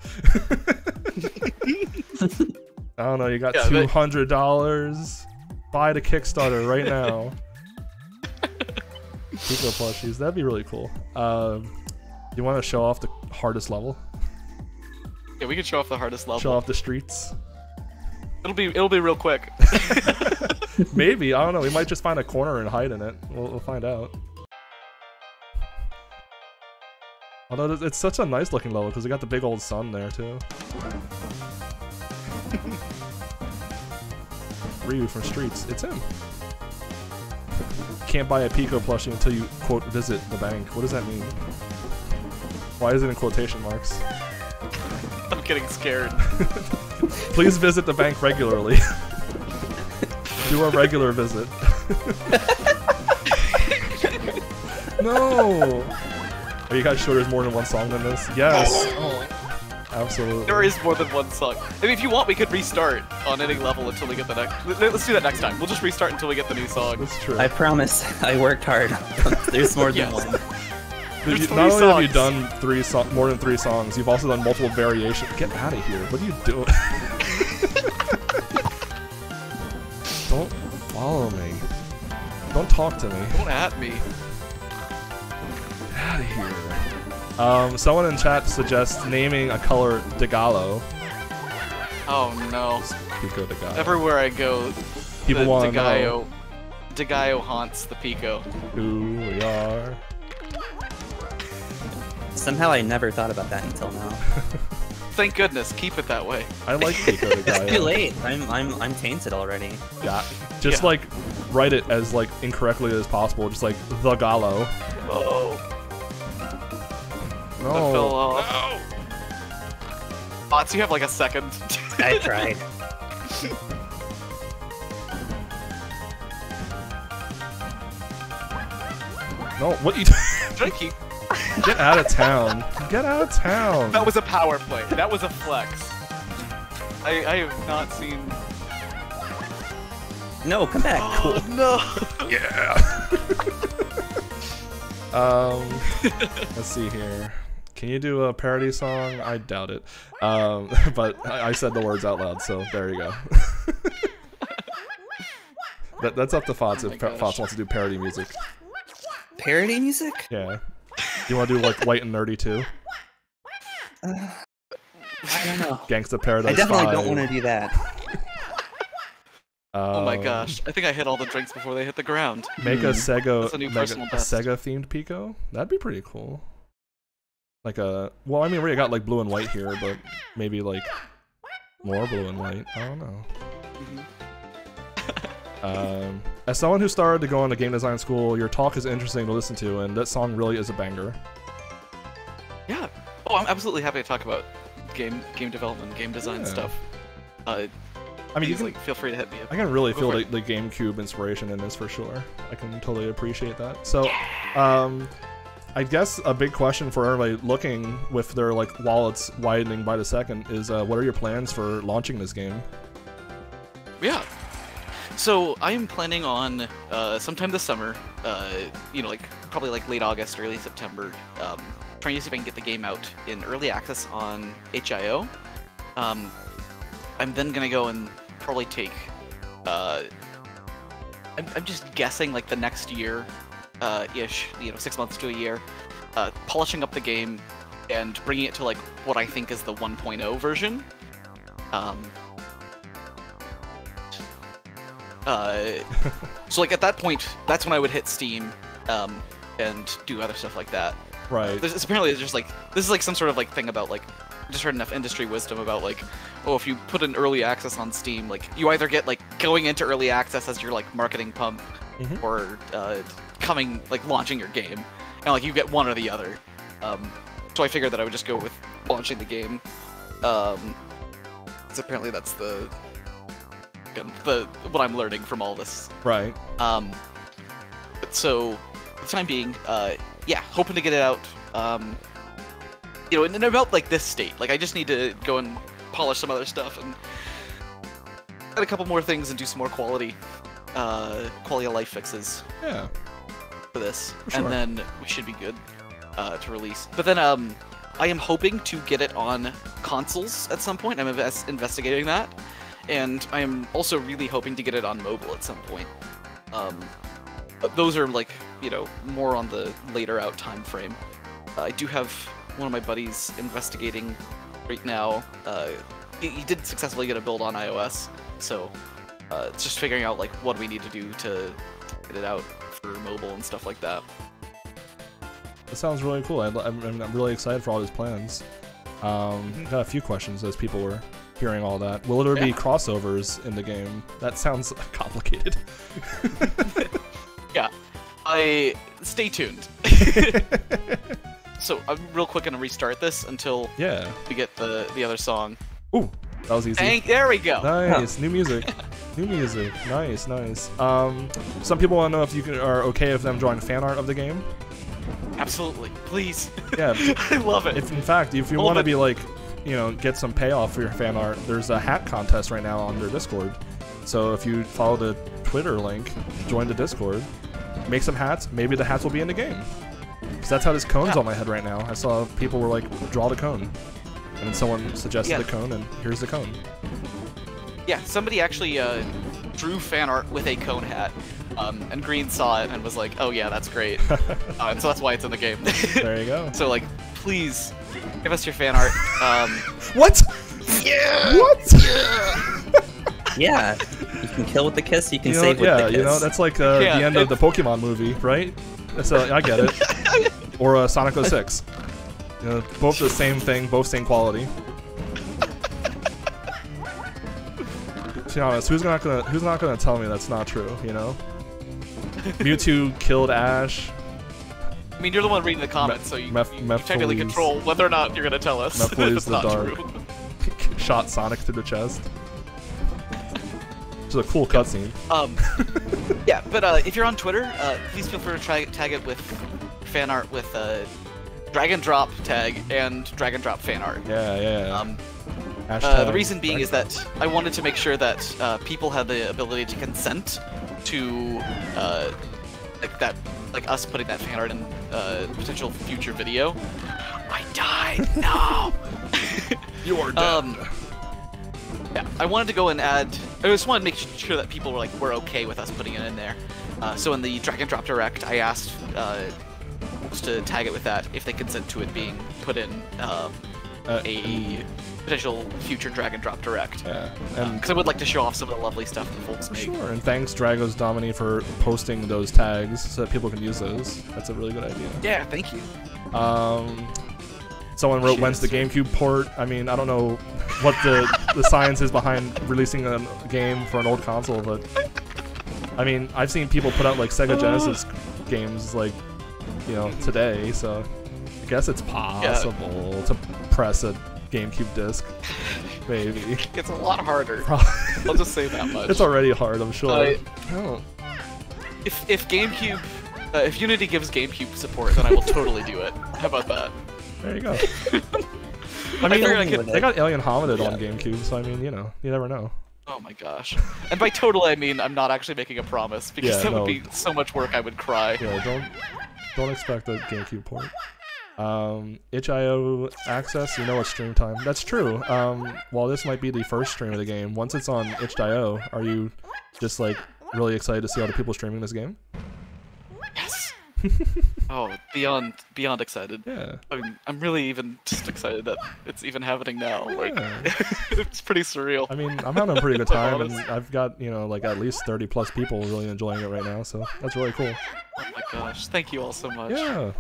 I don't know, you got Yeah, but- $200. Buy the Kickstarter right now. Pico plushies, that'd be really cool. You want to show off the hardest level? Yeah, we can show off the hardest level. Show off the streets? It'll be real quick. Maybe, I don't know, we might just find a corner and hide in it. We'll find out. Although it's such a nice looking level because we got the big old sun there too. Ryu from Streets, it's him. Can't buy a Pico plushie until you, quote, visit the bank. What does that mean? Why is it in quotation marks? I'm getting scared. Please visit the bank regularly. Do a regular visit. No! Are you guys sure there's more than one song than this? Yes! Oh, absolutely. There is more than one song. I mean, if you want, we could restart on any level until we get the next. Let's do that next time. We'll just restart until we get the new song. That's true. I promise. I worked hard. There's more than Yes. one. There's Not three only have you songs. done more than 3 songs, you've also done multiple variations. Get out of here! What are you doing? Don't follow me. Don't talk to me. Don't at me. Get out of here. Someone in chat suggests naming a color Degalo. Oh no. Pico Degalo. Everywhere I go, People the want to know Degaio haunts the Pico. who we are. Somehow I never thought about that until now. Thank goodness. Keep it that way. I like Pico Degalo. It's too late. I'm tainted already. Yeah. Just Yeah. like write it as like incorrectly as possible. Just like the Gallo. Oh. No. I fell off. Bots, you have like a second. I tried. No. What you? Should I keep? Get out of town. Get out of town. That was a power play. That was a flex. I have not seen. No, come back. Oh no. Yeah. Let's see here. Can you do a parody song? I doubt it. But I said the words out loud, so there you go. That's up to Fots if Fots wants to do parody music. Parody music? Yeah. You want to do like White and Nerdy too? I don't know. Gangsta Paradise I definitely 5. don't want to do that. Oh my gosh! I think I hit all the drinks before they hit the ground. Make a Sega, That's a new personal best. Sega themed Pico. That'd be pretty cool. Like a, well, I mean, we already got like blue and white here, but maybe like more blue and white. I don't know. As someone who started to go into game design school, your talk is interesting to listen to, and that song really is a banger. Yeah. Oh, I'm absolutely happy to talk about game development, game design stuff. I mean, you can like, feel free to hit me up. I can really feel the GameCube inspiration in this for sure. I can totally appreciate that. So, I guess a big question for everybody looking with their like wallets widening by the second is, what are your plans for launching this game? Yeah. So I am planning on sometime this summer, you know, like probably like late August, early September, trying to see if I can get the game out in early access on HIO. I'm then gonna go and probably take, I'm just guessing like the next year, ish, you know, 6 months to a year, polishing up the game and bringing it to like what I think is the 1.0 version. So like at that point, that's when I would hit Steam, and do other stuff like that. Right. Apparently there's just like, this is like some sort of like thing about like, I just heard enough industry wisdom about like, oh, if you put an early access on Steam, like you either get like going into early access as your like marketing pump, or coming like launching your game, and like you get one or the other. So I figured that I would just go with launching the game. So apparently that's the what I'm learning from all this. Right. So for the time being, yeah, hoping to get it out. You know, in about like this state. Like I just need to go and polish some other stuff and add a couple more things and do some more quality of life fixes. Yeah. For this, For sure. and then we should be good to release. But then I am hoping to get it on consoles at some point. I'm investigating that, and I am also really hoping to get it on mobile at some point. But those are like, you know, more on the later out time frame. I do have one of my buddies investigating right now. He did successfully get a build on iOS, so it's just figuring out like what we need to do to get it out for mobile and stuff like that. That sounds really cool. I'm really excited for all his plans. Got a few questions as people were hearing all that. Will there be crossovers in the game? That sounds complicated. Yeah, stay tuned. So I'm real quick gonna restart this until we get the other song. Ooh, that was easy. There we go. Nice, new music. New music. Nice, nice. Some people want to know if you are okay with them drawing fan art of the game. Absolutely, please. Yeah, I love it. In fact, if you want to be like, you know, get some payoff for your fan art, there's a hat contest right now on their Discord. So if you follow the Twitter link, join the Discord, make some hats. Maybe the hats will be in the game. Because that's how this cone's on my head right now. I saw people were like, draw the cone. And then someone suggested the cone, and here's the cone. Yeah, somebody actually drew fan art with a cone hat, and Green saw it and was like, "Oh yeah, that's great," and so that's why it's in the game. There you go. So like, please give us your fan art. What? Yeah. What? Yeah. You can kill with the kiss. You can save with the kiss. You know, that's like the end of the Pokemon movie, right? That's I get it. Or Sonic 06. You know, both the same thing, both same quality. To be honest, who's not gonna tell me that's not true? You know, Mewtwo killed Ash. I mean, you're the one reading the comments, so you technically control whether or not you're gonna tell us. Mephiles the Dark shot Sonic through the chest. Which is a cool cutscene. Yeah, but if you're on Twitter, please feel free to tag it with fan art with drag and drop tag and drag and drop fan art. Yeah. The reason being is that I wanted to make sure that people had the ability to consent to like us putting that fan art in potential future video. I died. No. You are dead. Yeah, I wanted to go and add. I just wanted to make sure that people were okay with us putting it in there. So in the drag and drop direct, I asked folks to tag it with that if they consent to it being put in a potential future drag and drop direct. Yeah, because I would like to show off some of the lovely stuff that folks make. Sure, and thanks Dragos Domini for posting those tags so that people can use those. That's a really good idea. Yeah, thank you. Someone wrote, when's the GameCube port? I mean, I don't know what the science is behind releasing a game for an old console, but I mean, I've seen people put out like Sega Genesis games like, you know, today, so I guess it's possible to press a GameCube disc. Maybe. It's a lot harder. I'll just say that much. It's already hard, I'm sure. If GameCube, if Unity gives GameCube support, then I will totally do it. How about that? There you go. I mean, they got Alien Hominid on GameCube, so I mean, you know, you never know. Oh my gosh. And by total, I mean I'm not actually making a promise, because that would be so much work I would cry. Yeah, don't expect a GameCube port. itch.io access, you know it's stream time. That's true. While this might be the first stream of the game, once it's on itch.io, are you just like really excited to see other people streaming this game? Yes. Oh, beyond excited. Yeah. I mean, I'm really even just excited that it's even happening now. Like, it's pretty surreal. I mean, I'm having a pretty good time, and I've got, you know, like at least 30 plus people really enjoying it right now, so that's really cool. Oh my gosh, thank you all so much. Yeah.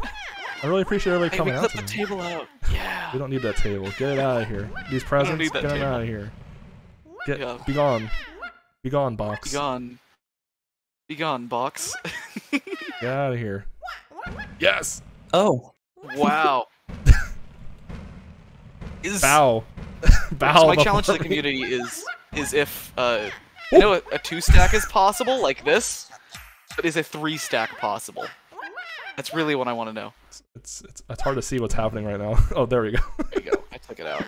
I really appreciate everybody coming out to me. We clipped the table out. Yeah. We don't need that table. Get it out of here. These presents, get them out of here. Be gone. Be gone, box. Be gone. Be gone, box. Get out of here. Yes. Oh. Wow. Bow. Bow. So my challenge to the community is if you know a 2-stack is possible like this, but is a 3-stack possible? That's really what I want to know. It's hard to see what's happening right now. Oh, there we go. There you go. I took it out.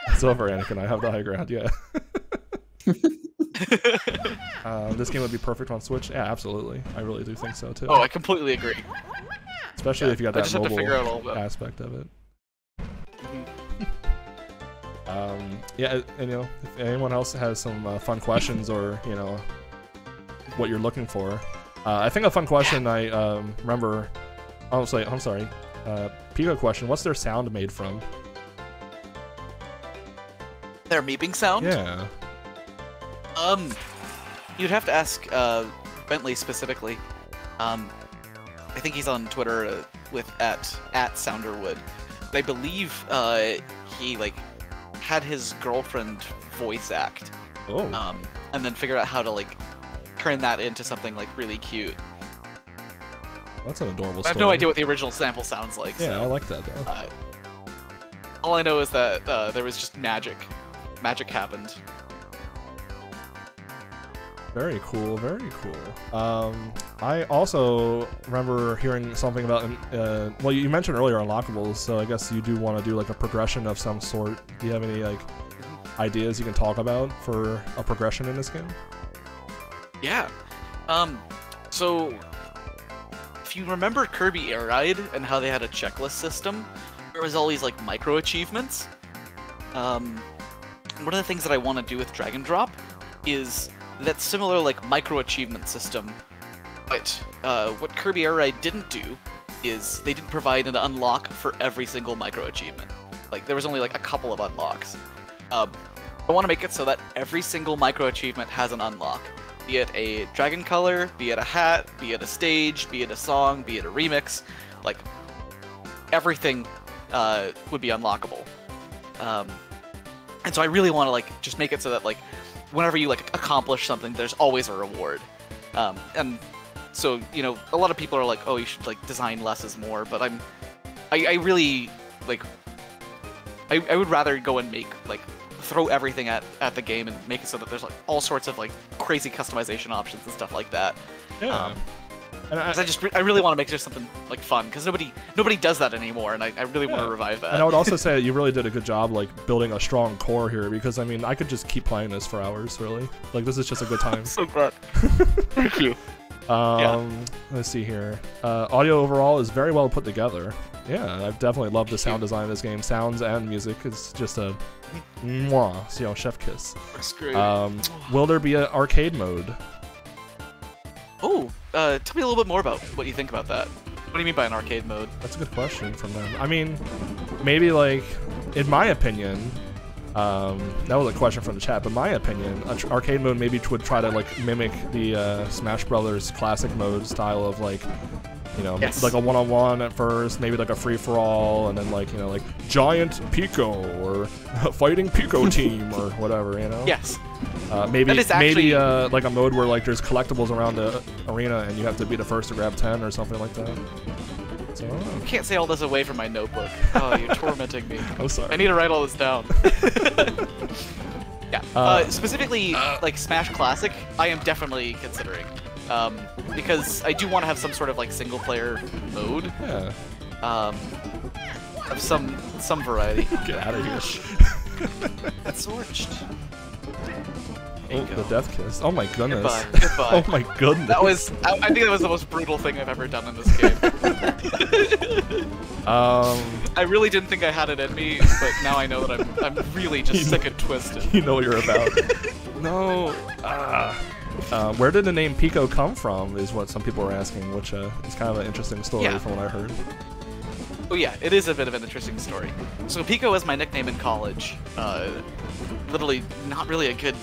It's over, Anakin. I have the high ground. Yeah. This game would be perfect on Switch. Yeah, absolutely. I really do think so too. Oh, I completely agree. Especially if you got that mobile aspect of it. Yeah, and you know, if anyone else has some fun questions or you know what you're looking for, I think a fun question I remember. I'm sorry. Pika question. What's their sound made from? Their meeping sound? Yeah. You'd have to ask Bentley specifically. I think he's on Twitter with at Sounderwood. I believe he like had his girlfriend voice act. Oh. And then figured out how to like turn that into something like really cute. That's an adorable story. I have no idea what the original sample sounds like. Yeah, so, I like that though. All I know is that there was just magic. Magic happened. Very cool, very cool. I also remember hearing something about, well, you mentioned earlier unlockables, so I guess you do want to do like a progression of some sort. Do you have any like ideas you can talk about for a progression in this game? Yeah. So if you remember Kirby Air Ride and how they had a checklist system, there was all these like micro achievements. One of the things that I want to do with Drag and Drop is that similar like micro achievement system, but what Kirby Air Ride didn't do is they didn't provide an unlock for every single micro achievement. Like there was only like a couple of unlocks. I want to make it so that every single micro achievement has an unlock, be it a dragon color, be it a hat, be it a stage, be it a song, be it a remix. Like everything would be unlockable. And so I really want to like just make it so that like whenever you like accomplish something, there's always a reward. And so, you know, a lot of people are like, oh, you should like design less is more, but I really like, I would rather go and make like throw everything at the game and make it so that there's like all sorts of like crazy customization options and stuff like that. Yeah. And I really want to make just something like fun, because nobody does that anymore, and I really want to revive that. And I would also say that you really did a good job like building a strong core here, because I mean I could just keep playing this for hours, really. Like this is just a good time. So glad. Thank you. Let's see here. Audio overall is very well put together. Yeah, I've definitely loved the sound design of this game. Sounds and music is just a mwah, you know, chef kiss. That's great. Will there be an arcade mode? Oh, tell me a little bit more about what you think about that. What do you mean by an arcade mode? That's a good question from them. I mean, maybe like, in my opinion, that was a question from the chat, but my opinion, arcade mode maybe would try to like mimic the Smash Brothers classic mode style of like, you know, like a one-on-one at first, maybe like a free-for-all, and then like, you know, like giant Pico or fighting Pico team or whatever, you know? Yes. Maybe like a mode where like there's collectibles around the arena and you have to be the first to grab 10 or something like that. So, I can't say all this away from my notebook. Oh, you're tormenting me. I'm sorry. I need to write all this down. Yeah. Specifically, like Smash Classic, I am definitely considering. Because I do want to have some sort of like single-player mode. Yeah. Of some variety. Get out of here. That's torched. Oh, the death kiss. Oh my goodness. Goodbye. Goodbye. Oh my goodness. That was. I think that was the most brutal thing I've ever done in this game. I really didn't think I had it in me, but now I know that I'm really just sick and twisted. You know what you're about. No. Where did the name Pico come from is what some people are asking, which is kind of an interesting story from what I heard. Oh yeah, it is a bit of an interesting story. So Pico was my nickname in college. Literally not really a good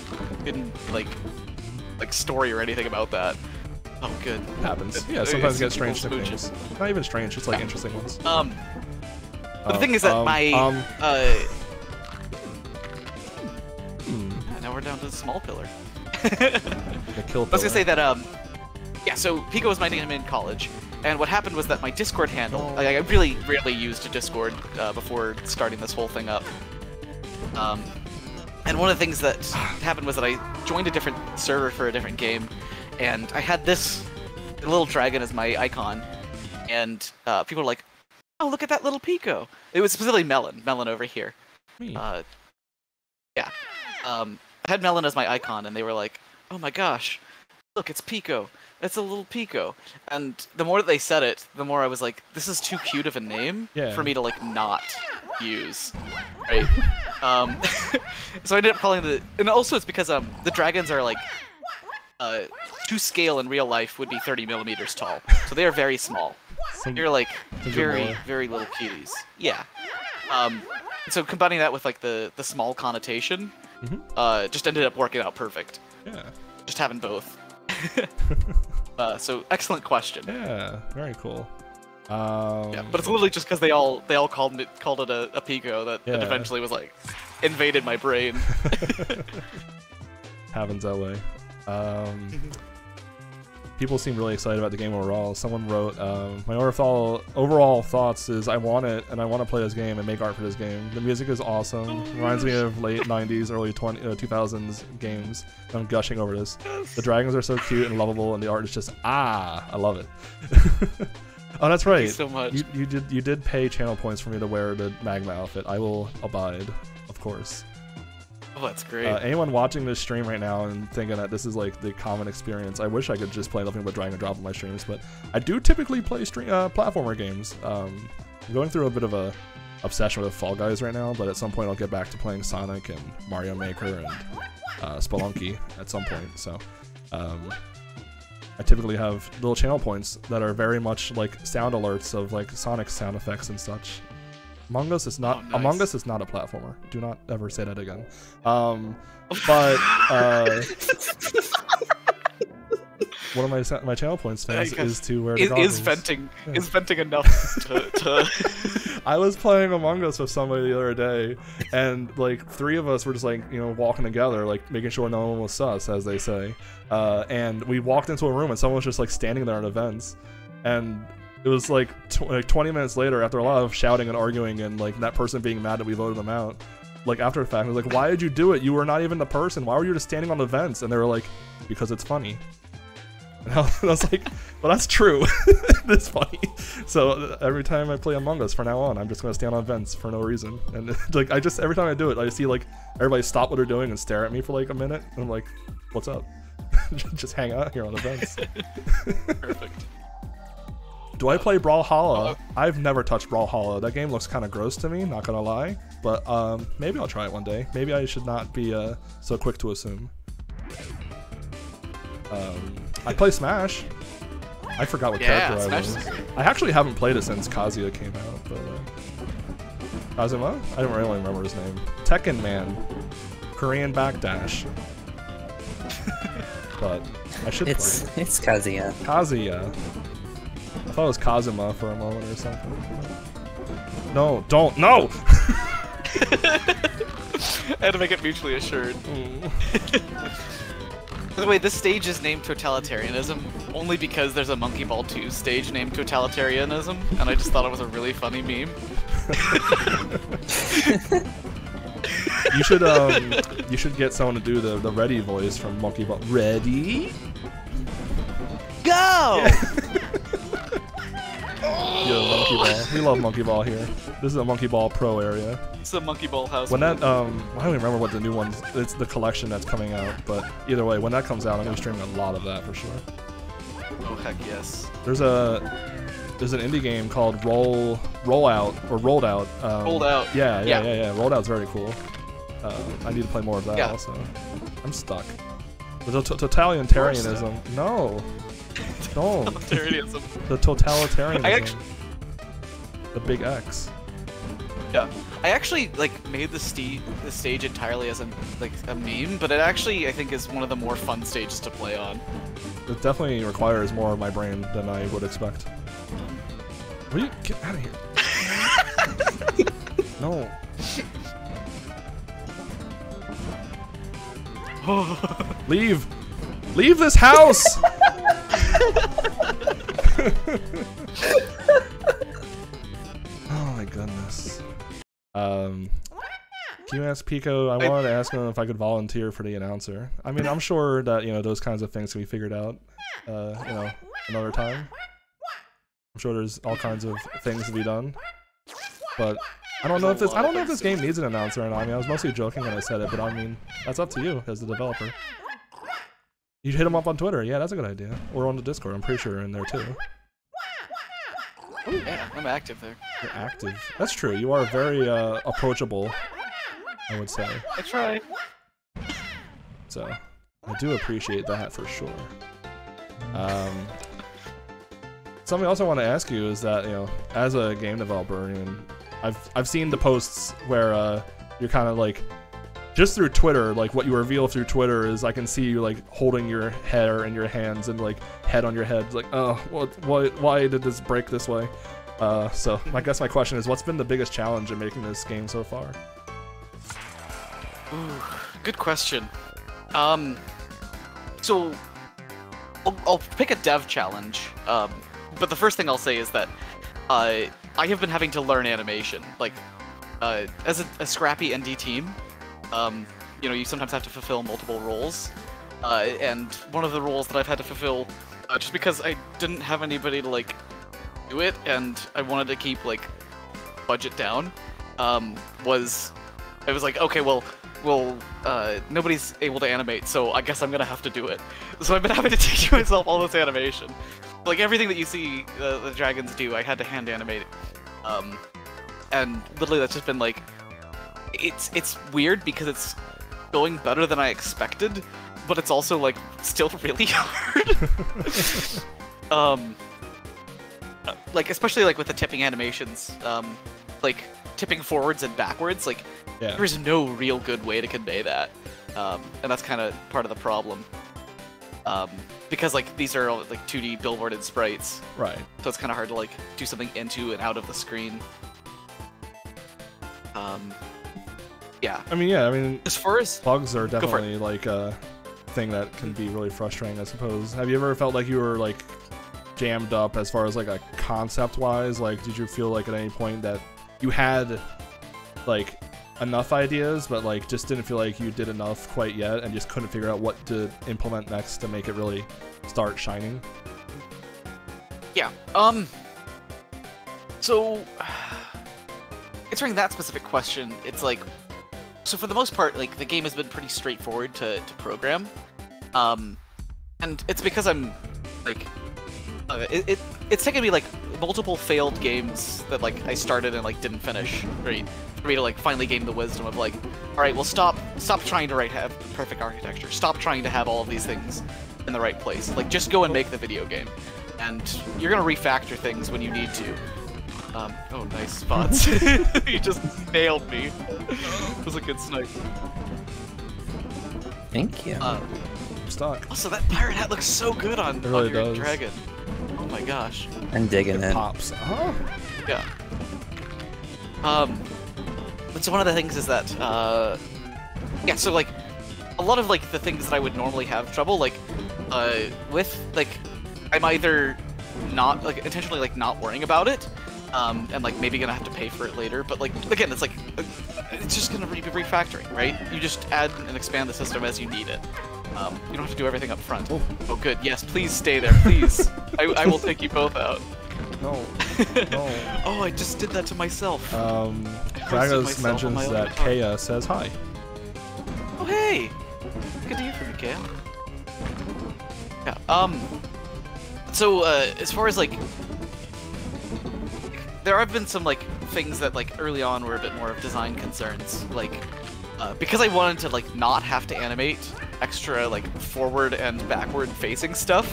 like story or anything about that. Oh, good. It happens. Yeah, sometimes you get strange nicknames. Not even strange, just like interesting ones. But the thing is that now we're down to the small pillar. I was gonna say that yeah, so Pico was my name in college, and what happened was that my Discord handle, I really rarely used a Discord before starting this whole thing up. And one of the things that happened was that I joined a different server for a different game, and I had this little dragon as my icon, and people were like, "Oh, look at that little Pico!" It was specifically Melon over here. Me. Yeah. I had Melon as my icon, and they were like, "Oh my gosh, look, it's Pico. It's a little Pico." And the more that they said it, the more I was like, "This is too cute of a name for me to like not use." Right. So I ended up calling and also it's because the dragons are like to scale in real life would be 30 millimeters tall, so they are very small. They're like very little cuties. Yeah. So combining that with like the small connotation, just ended up working out perfect. Yeah. Just having both. So excellent question. Yeah, very cool. Yeah, but it's literally just because they all called it a Pico that eventually was like invaded my brain. Happens that way. People seem really excited about the game overall. Someone wrote, my overall thoughts is I want it, and I want to play this game and make art for this game. The music is awesome. Reminds me of late 90s, early 2000s games. I'm gushing over this. The dragons are so cute and lovable, and the art is just, I love it. Oh, that's right. Thank you so much. You did pay channel points for me to wear the Magma outfit. I will abide, of course. Oh, that's great. Anyone watching this stream right now and thinking that this is like the common experience, I wish I could just play nothing but drag and drop on my streams, but I do typically play platformer games. I'm going through a bit of a obsession with Fall Guys right now, but at some point I'll get back to playing Sonic and Mario Maker and Spelunky at some point. So I typically have little channel points that are very much like sound alerts of like Sonic sound effects and such. Among Us is not. Oh, nice. Among Us is not a platformer. Do not ever say that again. But one of my channel points fans is to wear the goggles. Is venting enough to I was playing Among Us with somebody the other day, and like 3 of us were just like, you know, walking together, like making sure no one was sus, as they say. And we walked into a room, and someone was just like standing there in events, and it was like 20 minutes later, after a lot of shouting and arguing and like that person being mad that we voted them out, like after the fact, I was like, why did you do it? You were not even the person. Why were you just standing on the vents? And they were like, because it's funny. And I was like, well, that's true. It's funny. So every time I play Among Us from now on, I'm just gonna stand on vents for no reason. And like every time I do it, I see like everybody stop what they're doing and stare at me for like a minute. And I'm like, what's up? Just hang out here on the vents. Perfect. Do I play Brawlhalla? I've never touched Brawlhalla. That game looks kind of gross to me, not gonna lie. But maybe I'll try it one day. Maybe I should not be so quick to assume. I play Smash. I forgot what character I was. I actually haven't played it since Kazuya came out, but Kazuma? I don't really remember his name. Tekken Man. Korean Backdash. But I should play it. It's Kazuya. Kazuya. I thought it was Kazuma for a moment or something. No, don't, no! I had to make it mutually assured. By the way, this stage is named Totalitarianism only because there's a Monkey Ball 2 stage named Totalitarianism, and I just thought it was a really funny meme. You should get someone to do the Ready voice from Monkey Ball. Ready? Go! Yeah, Monkey Ball. We love Monkey Ball here. This is a Monkey Ball Pro area. It's a Monkey Ball house. When that, I don't even remember what the new one, it's the collection that's coming out, but either way, when that comes out, I'm gonna be streaming a lot of that for sure. Oh heck yes. There's an indie game called Rolled Out. Rolled Out. Yeah. Rolled Out's very cool. I need to play more of that also. I'm stuck. The totalitarianism. No. Don't. Totalitarianism. The totalitarianism. The big X. Yeah. I actually made the stage entirely as a meme, but it actually I think is one of the more fun stages to play on. It definitely requires more of my brain than I would expect. Will you get out of here? No. Leave! Leave this house! Oh my goodness. Can you ask Pico? I wanted to ask him if I could volunteer for the announcer. I mean, I'm sure that, those kinds of things can be figured out, another time. I'm sure there's all kinds of things to be done. But I don't know if this game needs an announcer or not. I mean, I was mostly joking when I said it, but I mean, that's up to you as the developer. You hit him up on Twitter. Yeah, that's a good idea. Or on the Discord. I'm pretty sure you're in there too. Ooh, yeah, I'm active there. You're active. That's true. You are very approachable, I would say. I try. So, I do appreciate that for sure. Something else I want to ask you is that, as a game developer, I've seen the posts where you're kind of just through Twitter, what you reveal through Twitter is I can see you holding your hair in your hands and head on your head, oh, why did this break this way? So I guess my question is, what's been the biggest challenge in making this game so far? Ooh, good question. So I'll pick a dev challenge. But the first thing I'll say is that I have been having to learn animation. As a scrappy indie team, you sometimes have to fulfill multiple roles. And one of the roles that I've had to fulfill, just because I didn't have anybody to do it, and I wanted to keep budget down, was okay, well, nobody's able to animate, so I guess I'm gonna have to do it. So I've been having to teach myself all this animation. Everything that you see the dragons do, I had to hand animate it. And literally that's just been it's weird because it's going better than I expected, but it's also still really hard. Especially with the tipping animations, tipping forwards and backwards, there's no real good way to convey that. And that's kind of part of the problem. Because these are all 2D billboarded sprites. Right. So it's kind of hard to do something into and out of the screen. Yeah. I mean, as far as bugs are definitely a thing that can be really frustrating, I suppose. Have you ever felt like you were jammed up as far as a concept wise? Did you feel at any point that you had enough ideas, but like just didn't feel like you did enough quite yet, and just couldn't figure out what to implement next to make it really start shining? Yeah. So answering that specific question, it's like, so for the most part, like the game has been pretty straightforward to program, and it's because I'm like, it's taken me like multiple failed games that like I started and like didn't finish, right? For me to like finally gain the wisdom of like, all right, well stop trying to have perfect architecture, stop trying to have all of these things in the right place, like just go and make the video game, and you're gonna refactor things when you need to. Oh, nice spots. You just nailed me. It was a good snipe. Thank you. I'm stuck. Also, that pirate hat looks so good on, It really on your does. dragon. Oh my gosh. I'm digging it. Pops. Oh. Yeah. But so one of the things is that, yeah, so like, a lot of like the things that I would normally have trouble, like, with, like, I'm either not, like, intentionally, like, not worrying about it, and like maybe gonna have to pay for it later, but like, again, it's like, it's just gonna be refactoring, right? You just add and expand the system as you need it. You don't have to do everything up front. Oh good, yes, please stay there, please. I will take you both out. No. No. Oh, I just did that to myself. Dragos mentions that Kea says hi. Oh hey! Good to hear from you, Kea. Yeah, so, as far as, like, there have been some, like, things that, like, early on were a bit more of design concerns, like, because I wanted to, like, not have to animate extra, like, forward and backward facing stuff,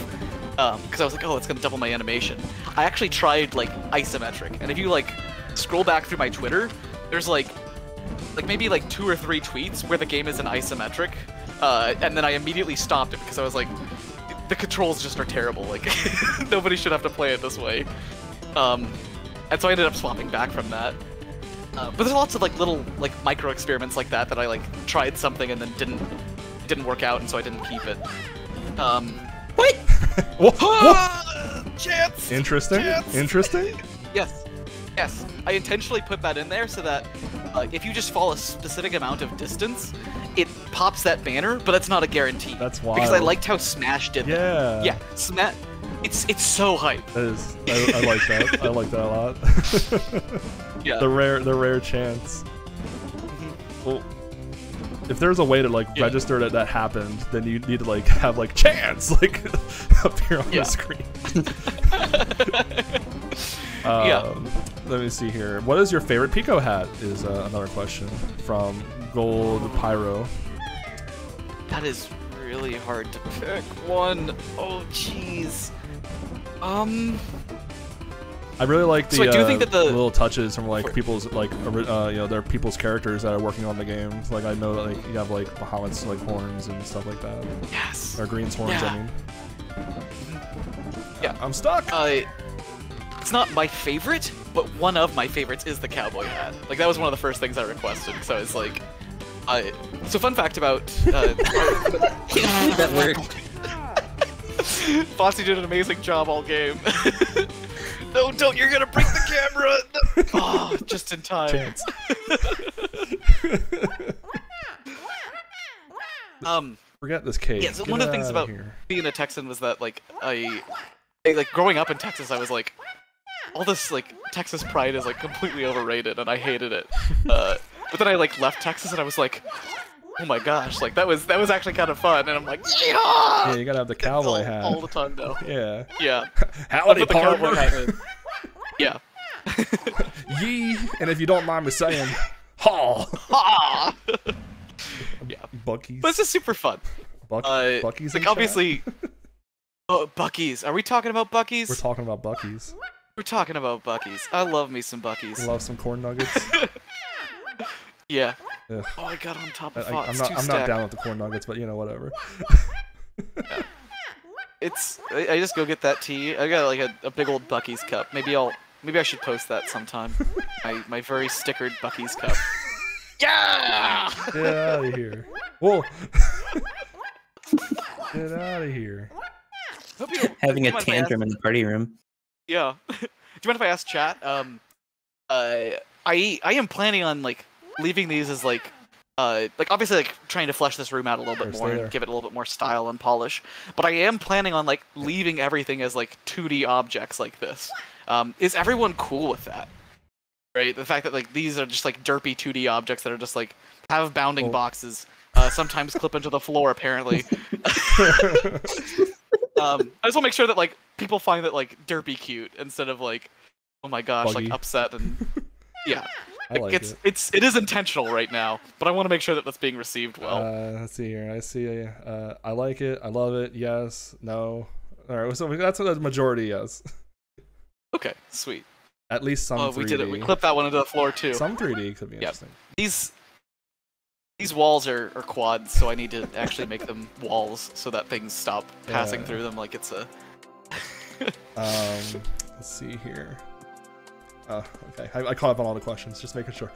because I was like, oh, it's gonna double my animation. I actually tried, like, isometric, and if you, like, scroll back through my Twitter, there's, like maybe, like, 2 or 3 tweets where the game is in isometric, and then I immediately stopped it because I was like, the controls just are terrible, like, nobody should have to play it this way. And so I ended up swapping back from that. But there's lots of like little like micro experiments like that I like tried something and then didn't work out, and so I didn't keep it. What? Chance! Interesting. Chance! Interesting. Yes. Yes. I intentionally put that in there so that if you just fall a specific amount of distance, it pops that banner, but that's not a guarantee. That's wild. Because I liked how Smash did that. Yeah. Yeah. Smash. It's so hype. That is. I like that. I like that a lot. Yeah. The rare chance. Well, if there's a way to like register that happened, then you need to like have like chance like appear on the screen. Let me see here. What is your favorite Pico hat? Is another question from Gold Pyro. That is really hard to pick one. Oh jeez. I really like the, so I do think that the little touches from like people's like you know, their people's characters that are working on the game. Like I know that like you have like Bahamut's like horns and stuff like that. Yes. Or Green's horns, I mean. Yeah. I'm stuck. It's not my favorite, but one of my favorites is the cowboy hat. Like that was one of the first things I requested. So it's like, so fun fact about that worked. Fossey did an amazing job all game. No, don't! You're gonna break the camera. No. Oh, just in time. Chance. Forget this case. Yeah, so one of the things about being a Texan was that like I like growing up in Texas, I was like, all this like Texas pride is like completely overrated, and I hated it. But then I like left Texas, and I was like, oh my gosh, like that was actually kind of fun, and I'm like, yeah. Yeah, you gotta have the cowboy hat all the time now. Yeah. Yeah. Howdy, partner. Yeah. Yee, and if you don't mind me saying, ha. Ha. Yeah. Bucky's. But it's just super fun. Bucky's. Like obviously. Oh, Bucky's. Are we talking about Bucky's? We're talking about Bucky's. We're talking about Bucky's. I love me some Bucky's. Love some corn nuggets. Yeah. Ugh. Oh, I got on top of I'm not down with the corn nuggets, but you know, whatever. Yeah. I just go get that tea. I got like a big old Bucky's cup. Maybe I should post that sometime. my very stickered Bucky's cup. Yeah! Get out of here. Whoa. Get out of here. Having a tantrum in the party room. Yeah. Do you mind if I ask chat? I am planning on like leaving these as like obviously like trying to flesh this room out a little bit more and give it a little bit more style and polish. But I am planning on like leaving everything as like 2D objects like this. Is everyone cool with that? Right, the fact that like these are just like derpy 2D objects that are just like have bounding boxes, sometimes clip into the floor apparently. I just want to make sure that like people find that like derpy cute instead of like, oh my gosh, Buggy. like upset and yeah. I like it. It is intentional right now, but I want to make sure that that's being received well. Let's see here. I see. I like it. I love it. Yes. No. All right. So that's a majority. Yes. Okay. Sweet. At least some. Oh, 3D. we did it. We clipped that one into the floor too. Some 3D could be interesting. These walls are quads, so I need to actually make them walls so that things stop passing through them like it's a. Let's see here. Okay, I caught up on all the questions, just making sure.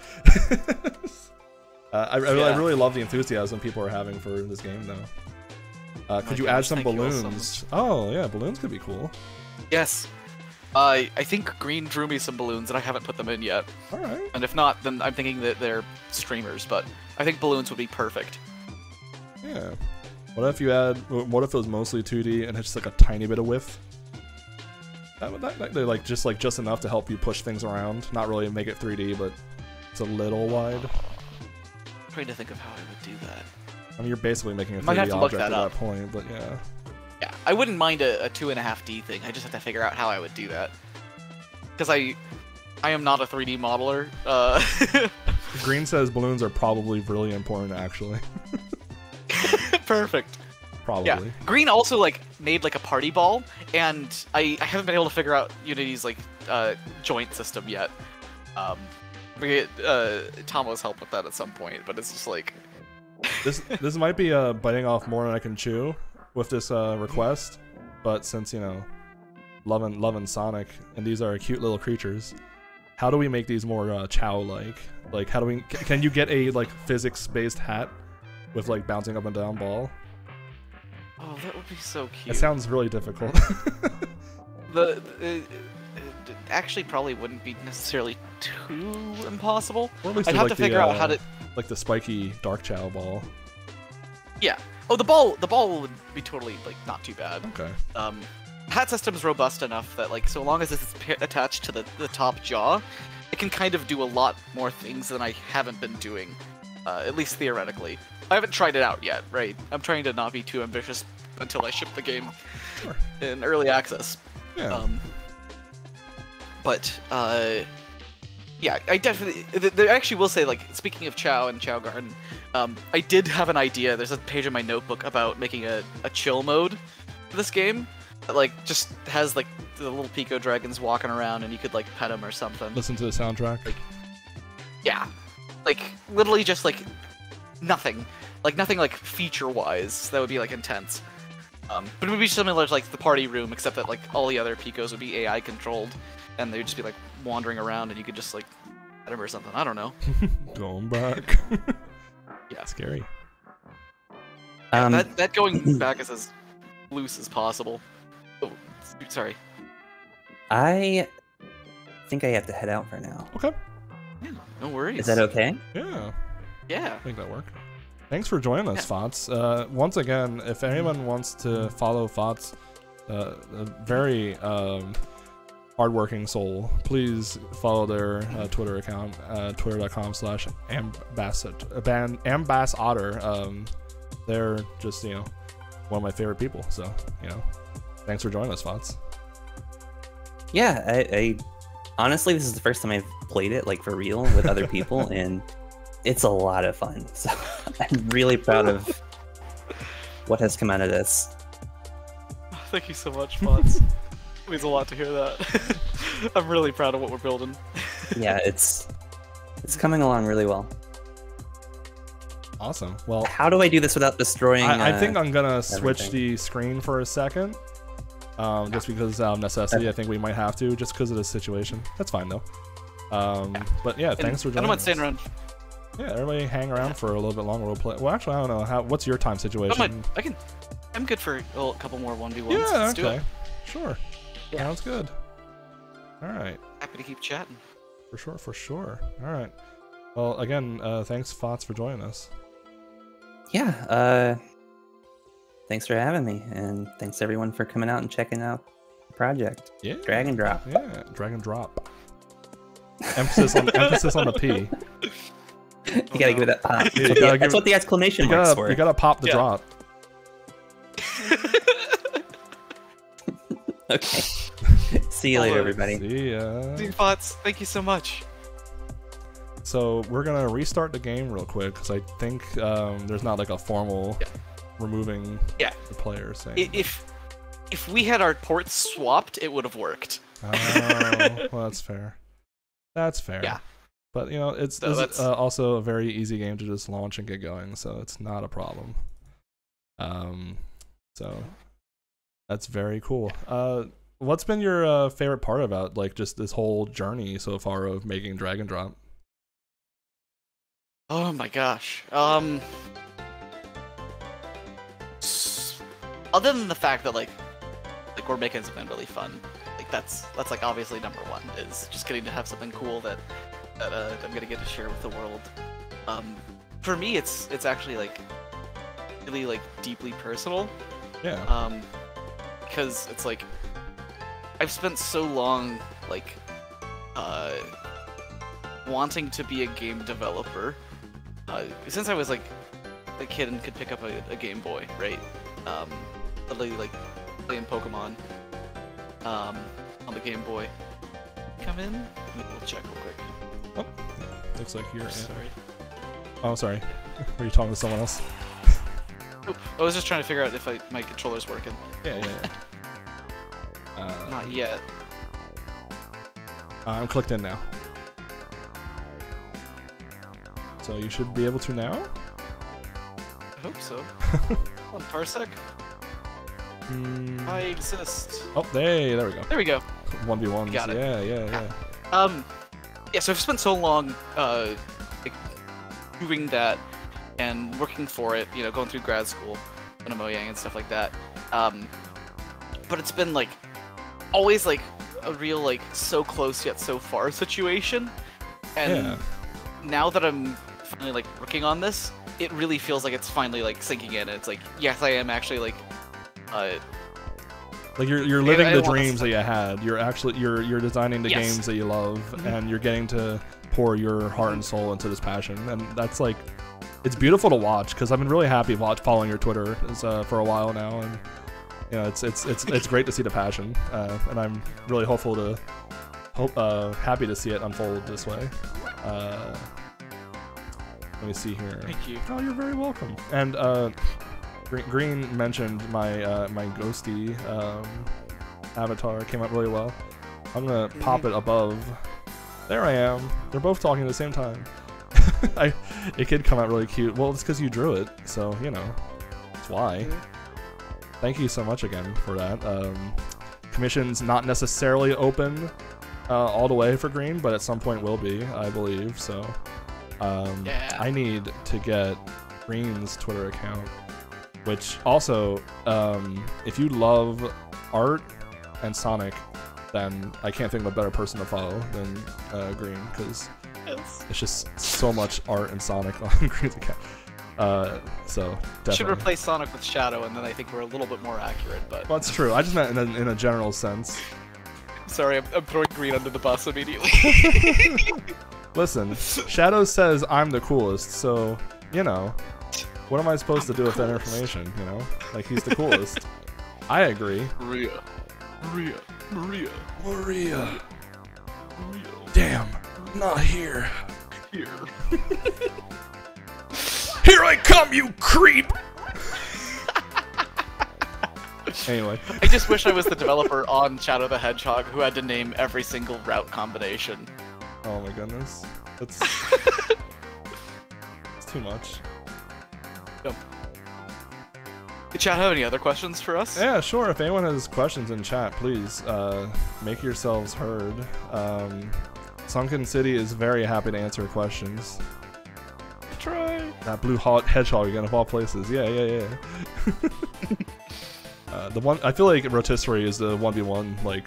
I really love the enthusiasm people are having for this game, though. Could you add some balloons? Oh, yeah, balloons could be cool. Yes. I think Green drew me some balloons, and I haven't put them in yet. All right. And if not, then I'm thinking that they're streamers, but I think balloons would be perfect. Yeah. What if it was mostly 2D and had just like a tiny bit of width? They're like just enough to help you push things around. Not really make it 3D, but it's a little wide. I'm trying to think of how I would do that. I mean, you're basically making a 3D Might have to look object that at up. that point, but yeah. Yeah, I wouldn't mind a 2.5D thing. I just have to figure out how I would do that. Because I am not a 3D modeler. Green says balloons are probably really important, actually. Perfect. Probably. Yeah. Green also like made like a party ball, and I haven't been able to figure out Unity's like joint system yet. We get Tomo's help with that at some point, but it's just like this might be biting off more than I can chew with this request, but since you know, loving Sonic, and these are cute little creatures, how do we make these more Chow-like? Like, how do we? Can you get a like physics-based hat with like bouncing up and down ball? oh, that would be so cute. It sounds really difficult. It actually probably wouldn't be necessarily too impossible. Or at least I'd have to figure out how to. like the spiky Dark Chow ball. Yeah. Oh, the ball would be totally like not too bad. Okay. Hat system's robust enough that like so long as it's attached to the top jaw, it can kind of do a lot more things than I haven't been doing, at least theoretically. I haven't tried it out yet, right? I'm trying to not be too ambitious until I ship the game in early access. Yeah. Yeah, I definitely. I actually will say, like, speaking of Chow and Chow Garden, I did have an idea. There's a page in my notebook about making a chill mode for this game that, like, just has, like, the little Pico dragons walking around and you could, like, pet them or something. Listen to the soundtrack. Like, yeah. Like, literally just, like, nothing. Like, nothing, like, feature-wise that would be, like, intense. But it would be similar to, like, the party room, except that, like, all the other Picos would be AI-controlled, and they would just be, like, wandering around, and you could just, like, pet them or something. I don't know. Going back. Yeah. Scary. That going back is as loose as possible. Oh, sorry. I think I have to head out for now. Okay. Yeah, no worries. Is that okay? Yeah. Yeah. I think that worked. Thanks for joining us, Fots. Once again, if anyone wants to follow Fots, a very hardworking soul, please follow their Twitter account, twitter.com/ambassador. They're just, you know, one of my favorite people. So, you know, thanks for joining us, Fots. Yeah, I honestly, this is the first time I've played it, like, for real with other people, and it's a lot of fun. So I'm really proud of what has come out of this. Thank you so much, Fonz. It means a lot to hear that. I'm really proud of what we're building. Yeah, it's coming along really well. Awesome. Well, how do I do this without destroying? I think I'm gonna switch everything. the screen for a second, just because out of necessity. I think we might have to, just because of this situation. That's fine though. But yeah, thanks for joining. I don't mind us. staying around. Yeah, everybody hang around for a little bit longer. We'll play. Well, actually, I don't know. What's your time situation? I'm good for a couple more 1v1s. Yeah, Let's do okay. it. Sure. Yeah. Sounds good. All right. Happy to keep chatting. For sure. All right. Well, again, thanks, Fots, for joining us. Yeah. Thanks for having me, and thanks everyone for coming out and checking out the project. Yeah. Drag and drop. Yeah, drag and drop. Emphasis on the P. You gotta give it that pop. Yeah, That's what the exclamation marks for. You gotta pop the drop. Okay. See you later, everybody. See ya. Dude, Fots, thank you so much. So we're gonna restart the game real quick because I think there's not like a formal removing the player saying. If we had our ports swapped, it would have worked. Oh, well, that's fair. That's fair. Yeah. But you know, it's also a very easy game to just launch and get going, so it's not a problem. So that's very cool. What's been your favorite part about like just this whole journey so far of making Drag and Drop? Oh my gosh. Other than the fact that like we're making something really fun, like that's like obviously number one is just getting to have something cool that I'm gonna get to share with the world. For me, it's actually like really like deeply personal. Yeah. Because it's like I've spent so long like wanting to be a game developer since I was like a kid and could pick up a Game Boy, right? Literally like playing Pokemon on the Game Boy. Come in. We'll check real quick. Oh, looks like you're. Sorry. Oh, sorry. Were you talking to someone else? Oop, I was just trying to figure out if my controller's working. Yeah. Not yet. I'm clicked in now. So you should be able to now? I hope so. On Parsec? I exist. Oh, there we go. There we go. 1v1s. Got it. Yeah. Yeah, so I've spent so long like, doing that and working for it, you know, going through grad school and Mojang and stuff like that. But it's been like always like a real like so close yet so far situation. And now that I'm finally like working on this, it really feels like it's finally like sinking in. And it's like, yes, I am actually like like you're living the dreams that you had. You're designing the games that you love, and you're getting to pour your heart and soul into this passion. And that's like, it's beautiful to watch because I've been really happy following your Twitter for a while now, and you know it's great to see the passion, and I'm really happy to see it unfold this way. Let me see here. Thank you. Oh, you're very welcome. And Green mentioned my my ghosty avatar came out really well. I'm gonna pop it above. There I am. They're both talking at the same time. It could come out really cute. Well, it's because you drew it, so you know that's why. Thank you so much again for that. Commission's not necessarily open all the way for Green, but at some point will be, I believe. So I need to get Green's Twitter account. Which also, if you love art and Sonic, then I can't think of a better person to follow than Green, because it's just so much art and Sonic on Green's account. So definitely. Should replace Sonic with Shadow, and then I think we're a little bit more accurate. But well, that's true. I just meant in a general sense. Sorry, I'm throwing Green under the bus immediately. Listen, Shadow says I'm the coolest, so you know. What am I supposed to do with that information, you know? Like, he's the coolest. I agree. Maria. Damn, not here. Here. Here I come, you creep! Anyway. I just wish I was the developer on Shadow the Hedgehog who had to name every single route combination. Oh my goodness. That's... it's too much. Yep. Did chat have any other questions for us? Yeah, sure. If anyone has questions in chat, please make yourselves heard. Sunken City is very happy to answer questions. Try. That blue hedgehog again, of all places. Yeah. The one I feel like Rotisserie is the 1v1 like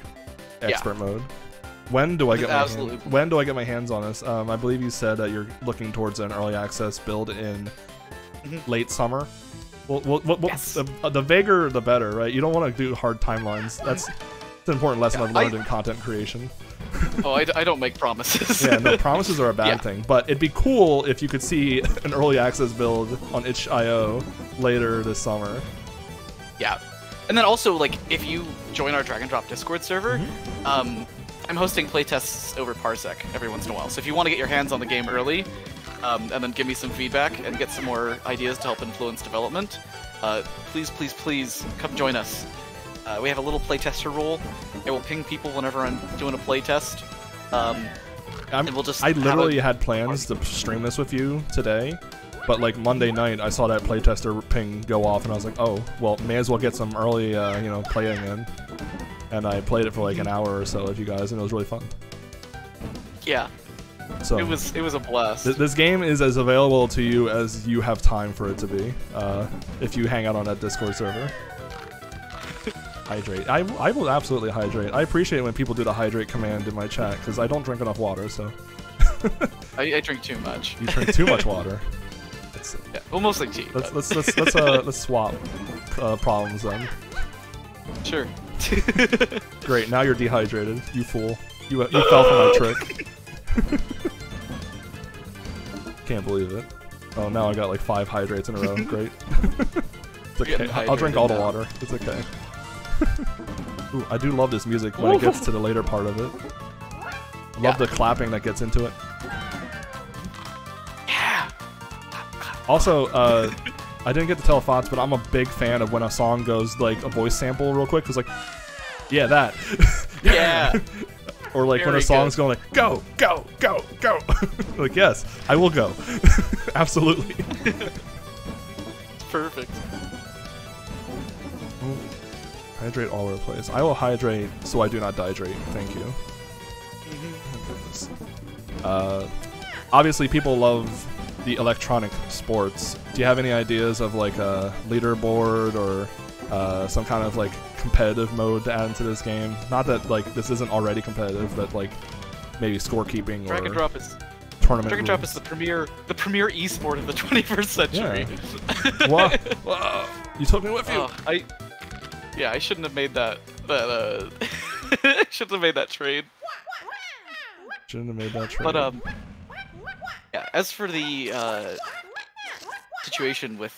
expert mode. When do I get Absolutely. when do I get my hands on this? I believe you said that you're looking towards an early access build in late summer. Well, Yes. the vaguer the better, right? You don't want to do hard timelines. That's an important lesson I've learned in content creation. Oh, I don't make promises. Yeah, no, promises are a bad Yeah. thing, but it'd be cool if you could see an early access build on itch.io later this summer. Yeah. And then also, like, if you join our Drag and Drop Discord server, I'm hosting playtests over Parsec every once in a while. So if you want to get your hands on the game early, and then give me some feedback and get some more ideas to help influence development, please come join us. We have a little playtester role. I will ping people whenever I'm doing a playtest. And we'll just I have literally a- had plans to stream this with you today, but like Monday night, I saw that playtester ping go off, and I was like, oh, well, may as well get some early, playing in. And I played it for like an hour or so with you guys, and it was really fun. Yeah, So it was a blast. this game is as available to you as you have time for it to be, if you hang out on that Discord server. Hydrate. I will absolutely hydrate. I appreciate when people do the hydrate command in my chat, because I don't drink enough water, so... I drink too much. You drink too much water. Yeah, well, mostly tea. Let's swap problems then. Sure. Great, now you're dehydrated. You fool. You fell for my trick. Can't believe it. Oh, now I got like 5 hydrates in a row. Great. It's okay. I'll drink all the water. It's okay. Ooh, I do love this music when it gets to the later part of it. I love the clapping that gets into it. Yeah. Also, I didn't get to tell Fox, but I'm a big fan of when a song goes like a voice sample real quick. Cause like, yeah, that. Yeah. Or like when Very a song's good. going like, go, go, go, go. Like, yes, I will go. Absolutely. Perfect. Hydrate all over the place. I will hydrate so I do not dehydrate. Thank you. Obviously, people love the electronic sports. Do you have any ideas of like a leaderboard or some kind of like competitive mode to add into this game? Not that like this isn't already competitive, but like maybe scorekeeping Drag or and Drop is tournament. Drag and Drop rules. is the premier esport of the 21st century. Whoa, whoa, you took me with you. Oh, I shouldn't have made that shouldn't have made that trade. Shouldn't have made that trade. But yeah. As for the situation with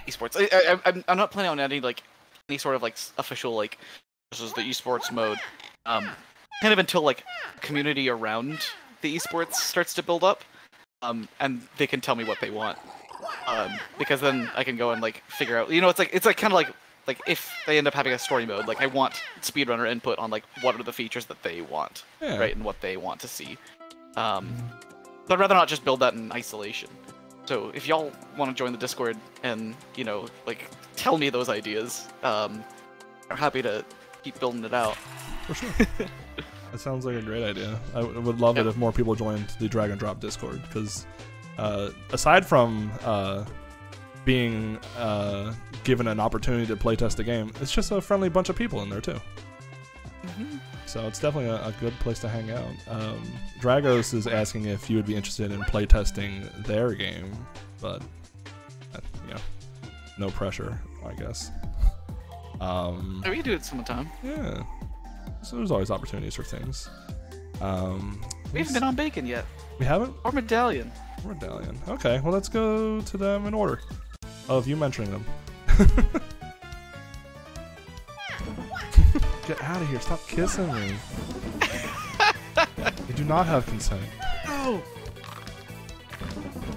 esports, I'm not planning on adding like any sort of like official like this is the esports mode. Kind of until like community around the esports starts to build up, and they can tell me what they want. Because then I can go and like figure out. You know, it's like kind of like if they end up having a story mode, like I want speedrunner input on like what are the features that they want, Yeah. right, and what they want to see. But I'd rather not just build that in isolation. So if y'all want to join the Discord and like tell me those ideas, I'm happy to keep building it out. For sure. That sounds like a great idea. I would love it if more people joined the Drag and Drop Discord, because aside from being given an opportunity to playtest the game, it's just a friendly bunch of people in there too. So it's definitely a good place to hang out. Dragos is asking if you would be interested in playtesting their game, but no pressure, I guess. We can do it sometime. Yeah. So there's always opportunities for things. We haven't been on Bacon yet, We haven't? or Medallion. Medallion. Okay, well let's go to them in order of you mentioning them. Get out of here, stop kissing me. You do not have consent. No.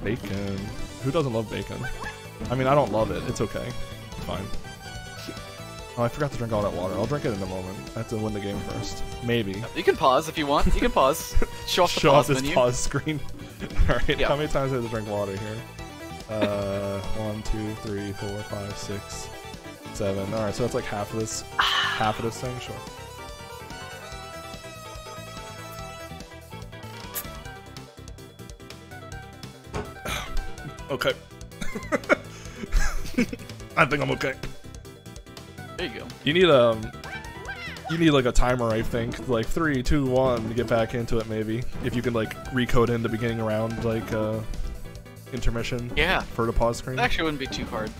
Bacon. Who doesn't love bacon? I mean, I don't love it. It's okay. It's fine. Oh, I forgot to drink all that water. I'll drink it in a moment. I have to win the game first. Maybe. You can pause if you want. You can pause. Show off the Show off pause this menu. pause screen. Alright, Yeah. how many times do I have to drink water here? 1, 2, 3, 4, 5, 6, 7. Alright, so that's like half of this thing? Sure. Okay. I think I'm okay. There you go. You need You need like a timer, I think, like 3, 2, 1 to get back into it. Maybe if you can like recode in the beginning round, like intermission. Yeah. For the pause screen. It actually wouldn't be too hard.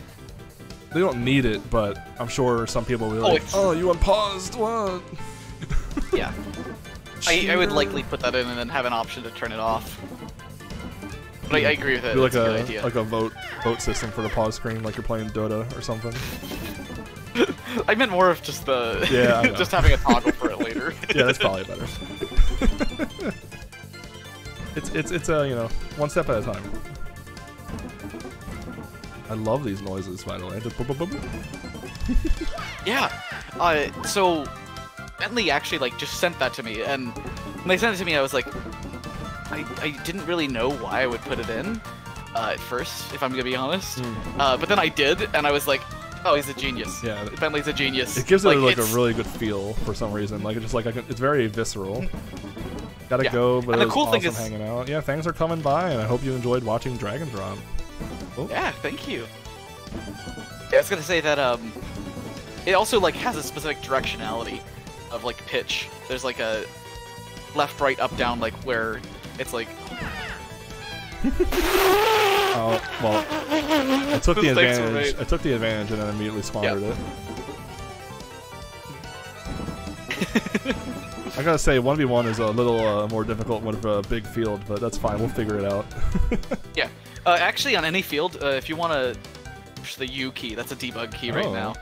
They don't need it, but I'm sure some people will be like, "Oh, you unpaused? What?" Yeah. I would likely put that in and then have an option to turn it off. But I agree with it. Do like it's a good idea. like a vote system for the pause screen, like you're playing Dota or something. I meant more of just the I know. just having a toggle for it later. Yeah, that's probably better. it's you know, one step at a time. I love these noises, by the way. Just boop, boop, boop, boop. Yeah. So Bentley actually like just sent that to me, and when they sent it to me, I was like, I didn't really know why I would put it in at first, if I'm gonna be honest. But then I did, and I was like, oh, he's a genius. Yeah. Bentley's a genius. It gives it like a really good feel for some reason. Like it's just like it's very visceral. Gotta go, but and the it was cool awesome thing is, hanging out. Yeah, thanks for coming by, and I hope you enjoyed watching Dragon Drop. Oh. Yeah, thank you. Yeah, I was gonna say that it also like has a specific directionality of like pitch. There's like a left, right, up, down, like where it's like. Oh well, I took the advantage. I took the advantage and then immediately squandered it. I gotta say, 1v1 is a little more difficult with a big field, but that's fine. We'll figure it out. Yeah. Actually, on any field, if you want to push the U key, that's a debug key right now.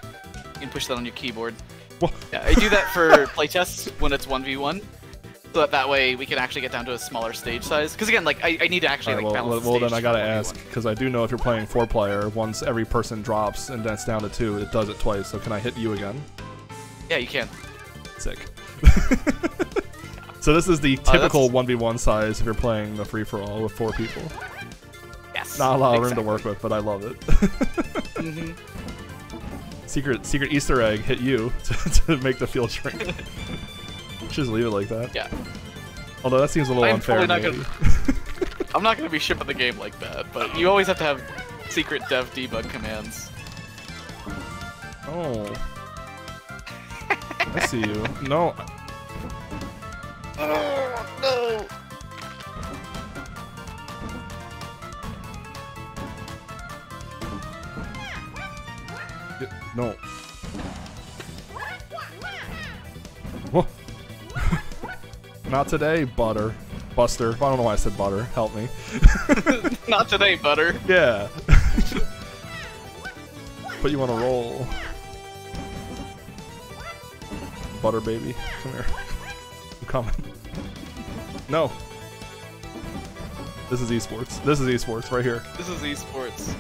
You can push that on your keyboard. What? Yeah, I do that for playtests when it's 1v1, so that way we can actually get down to a smaller stage size. Because again, like I need to actually like balance the well, stage then I gotta for 1v1. ask, because I do know if you're playing 4-player, once every person drops and then it's down to 2, it does it twice. So can I hit you again? Yeah, you can. Sick. So this is the typical 1v1 size if you're playing the free-for-all with 4 people. Yes. Not a lot of room to work with, but I love it. Secret Easter egg hit you to make the field shrink. Just leave it like that. Yeah. Although that seems a little unfair. I'm not gonna be shipping the game like that, but you always have to have secret dev debug commands. Oh. I see you. No. Oh no. No. Whoa. Not today, Butter. Buster. I don't know why I said Butter. Help me. Not today, Butter. Yeah. Put you on a roll. Butter baby. Come here. I'm coming. No. This is esports. This is esports right here. This is esports.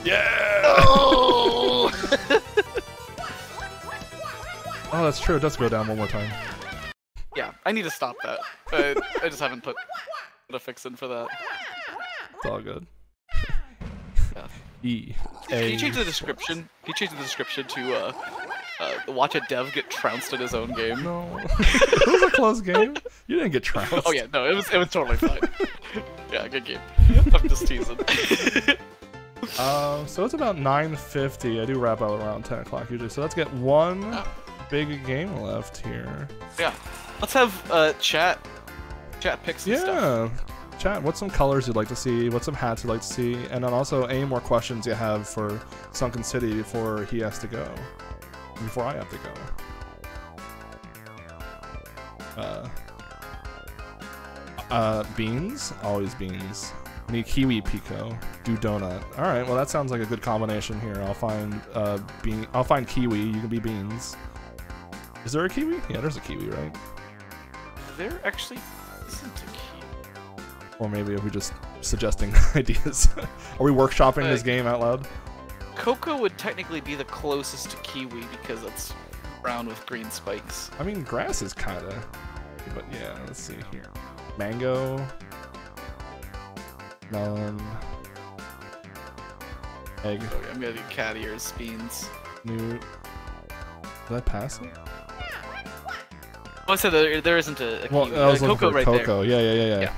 Yeah! Oh! Oh, that's true. It does go down one more time. Yeah, I need to stop that. I just haven't put a fix in for that. It's all good. Yeah. Can you change the description? Can you change the description to watch a dev get trounced in his own game? No. It was a close game. You didn't get trounced. Oh yeah, no, it was totally fine. Yeah, good game. I'm just teasing. So it's about 9:50. I do wrap out around 10 o'clock usually. So let's get one big game left here. Yeah. Let's have chat pick some stuff. Yeah. Chat, what's some colors you'd like to see? What's some hats you'd like to see? And then also any more questions you have for Sunken City before he has to go. Before I have to go. Beans? Always beans. Need kiwi pico. Do donut. Alright, well that sounds like a good combination here. I'll find I'll find kiwi, you can be beans. Is there a kiwi? Yeah, there's a kiwi, right? There actually isn't a kiwi. Or maybe are we just suggesting ideas? Are we workshopping this game out loud? Cocoa would technically be the closest to kiwi because it's brown with green spikes. I mean, grass is kinda... But yeah, let's see here. Mango. Melon. Egg. Okay, I'm gonna do cat ears, beans. New. Did I pass it? Oh, I said there isn't a well, kiwi. I was looking cocoa for right cocoa. there. Yeah.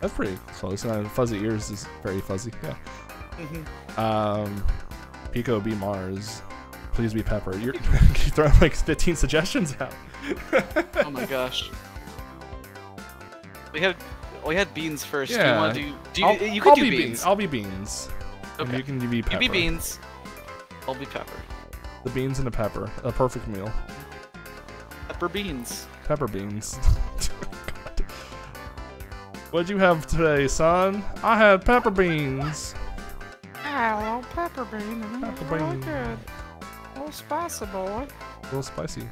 That's pretty close. And fuzzy ears is very fuzzy. Yeah. Mm-hmm. Pico be Mars. Please be pepper. You're throwing like 15 suggestions out. Oh my gosh. We had beans first. Yeah. Do you want to do? You I'll could do be beans. I'll be beans. And Okay. you can be pepper. You be beans. I'll be pepper. The beans and the pepper. A perfect meal. Pepper beans. Pepper beans. God. What'd you have today, son? I had pepper beans. Hello, pepper bean. Pepper Really bean. good. A little spicy, boy. A little spicy.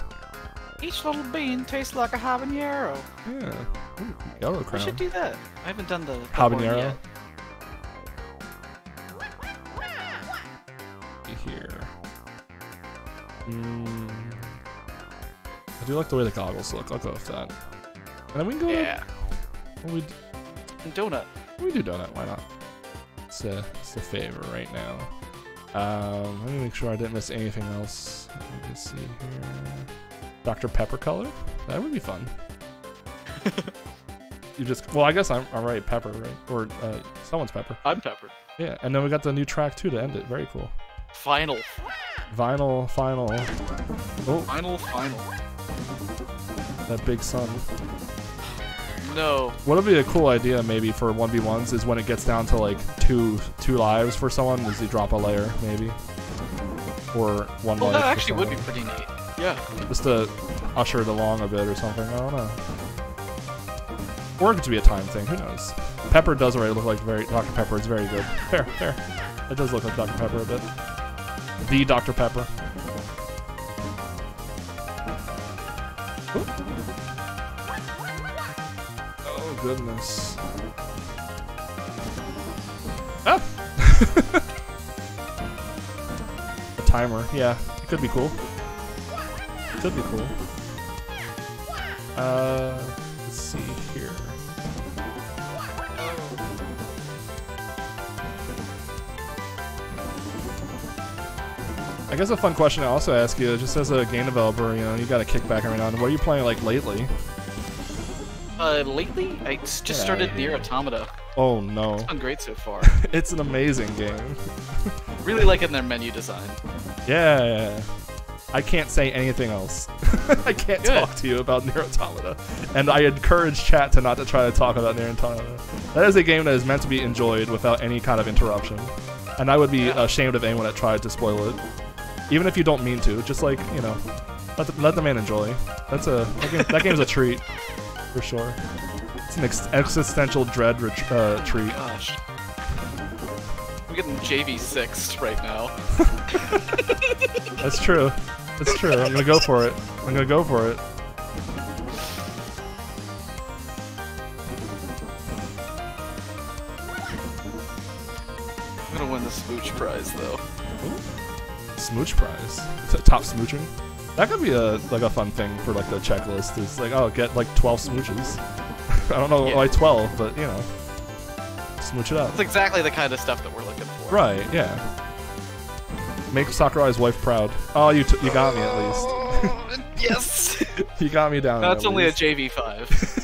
Each little bean tastes like a habanero. Yeah. Ooh, yellow We crown. should do that. I haven't done the Habanero. yet. Here. I do like the way the goggles look. I'll go with that. And then we can go Yeah. to... We Donut. do donut. Why not? It's a favor right now. Let me make sure I didn't miss anything else. Let me just see here. Dr. Pepper color? That would be fun. You just... Well, I guess I'm right. Pepper, right? Or someone's pepper. I'm pepper. Yeah, and then we got the new track too to end it. Very cool. Final. Vinyl, final. Oh, Final. that big sun. No. What'll be a cool idea maybe for 1v1s is when it gets down to like two lives for someone, is you drop a layer maybe, or one Well, life. that for actually would be someone. pretty neat. Yeah. Just to usher it along a bit or something. I don't know. Or it could be a time thing. Who knows? Pepper does already look like Dr. Pepper. It's very good. Fair. It does look like Dr. Pepper a bit. The Dr. Pepper. Oop. Oh goodness. Ah! A timer. Yeah, it could be cool. Could be cool. Let's see here. I guess a fun question to also ask you, just as a game developer, you know, you got to kick back every now and then. What are you playing like lately? Lately, I just started Nier Automata. Oh no. It's been great so far. It's an amazing game. Really liking their menu design. Yeah. I can't say anything else. I can't Good. talk to you about Nier Automata. And I encourage chat to not to try to talk about Nier Automata. That is a game that is meant to be enjoyed without any kind of interruption. And I would be ashamed of anyone that tried to spoil it. Even if you don't mean to, just like, you know, let the man enjoy. That game's a treat, for sure. It's an existential dread treat. Gosh. I'm getting JV6 right now. That's true. That's true. I'm gonna go for it. I'm gonna go for it. I'm gonna win the Smooch prize though. Smooch prize. Top smooching. That could be a fun thing for like the checklist. It's like, oh, get like 12 smooches. I don't know why 12, but you know, smooch it up. That's exactly the kind of stuff that we're looking for. Right? Yeah. Make Sakurai's wife proud. Oh, you got me at least. Yes. You got me down. That's at only least. a JV5.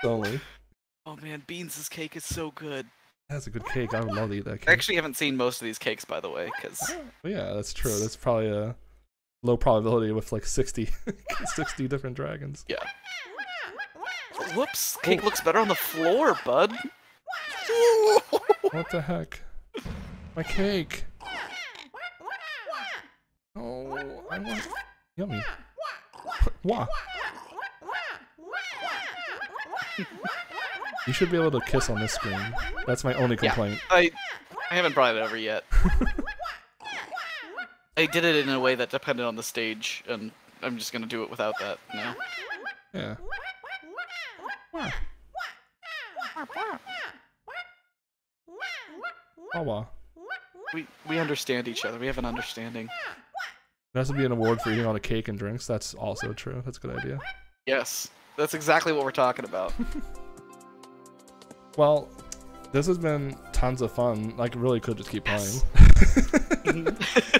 Only. Oh man, Beans' cake is so good. That's a good cake. I would love to eat that cake. I actually haven't seen most of these cakes, by the way, because Well, yeah, that's true. That's probably a low probability with like 60 different dragons. yeah. Whoops, cake looks better on the floor, bud. What the heck? My cake. Oh, I want... Yummy. Wah. You should be able to kiss on this screen. That's my only complaint. I haven't brought it over yet. I did it in a way that depended on the stage, and I'm just gonna do it without that now. Yeah. Wah. Oh, wow. We understand each other. We have an understanding. There has to be an award for eating all the cake and drinks. That's also true. That's a good idea. Yes, that's exactly what we're talking about. Well, this has been tons of fun. Like, really could just keep playing.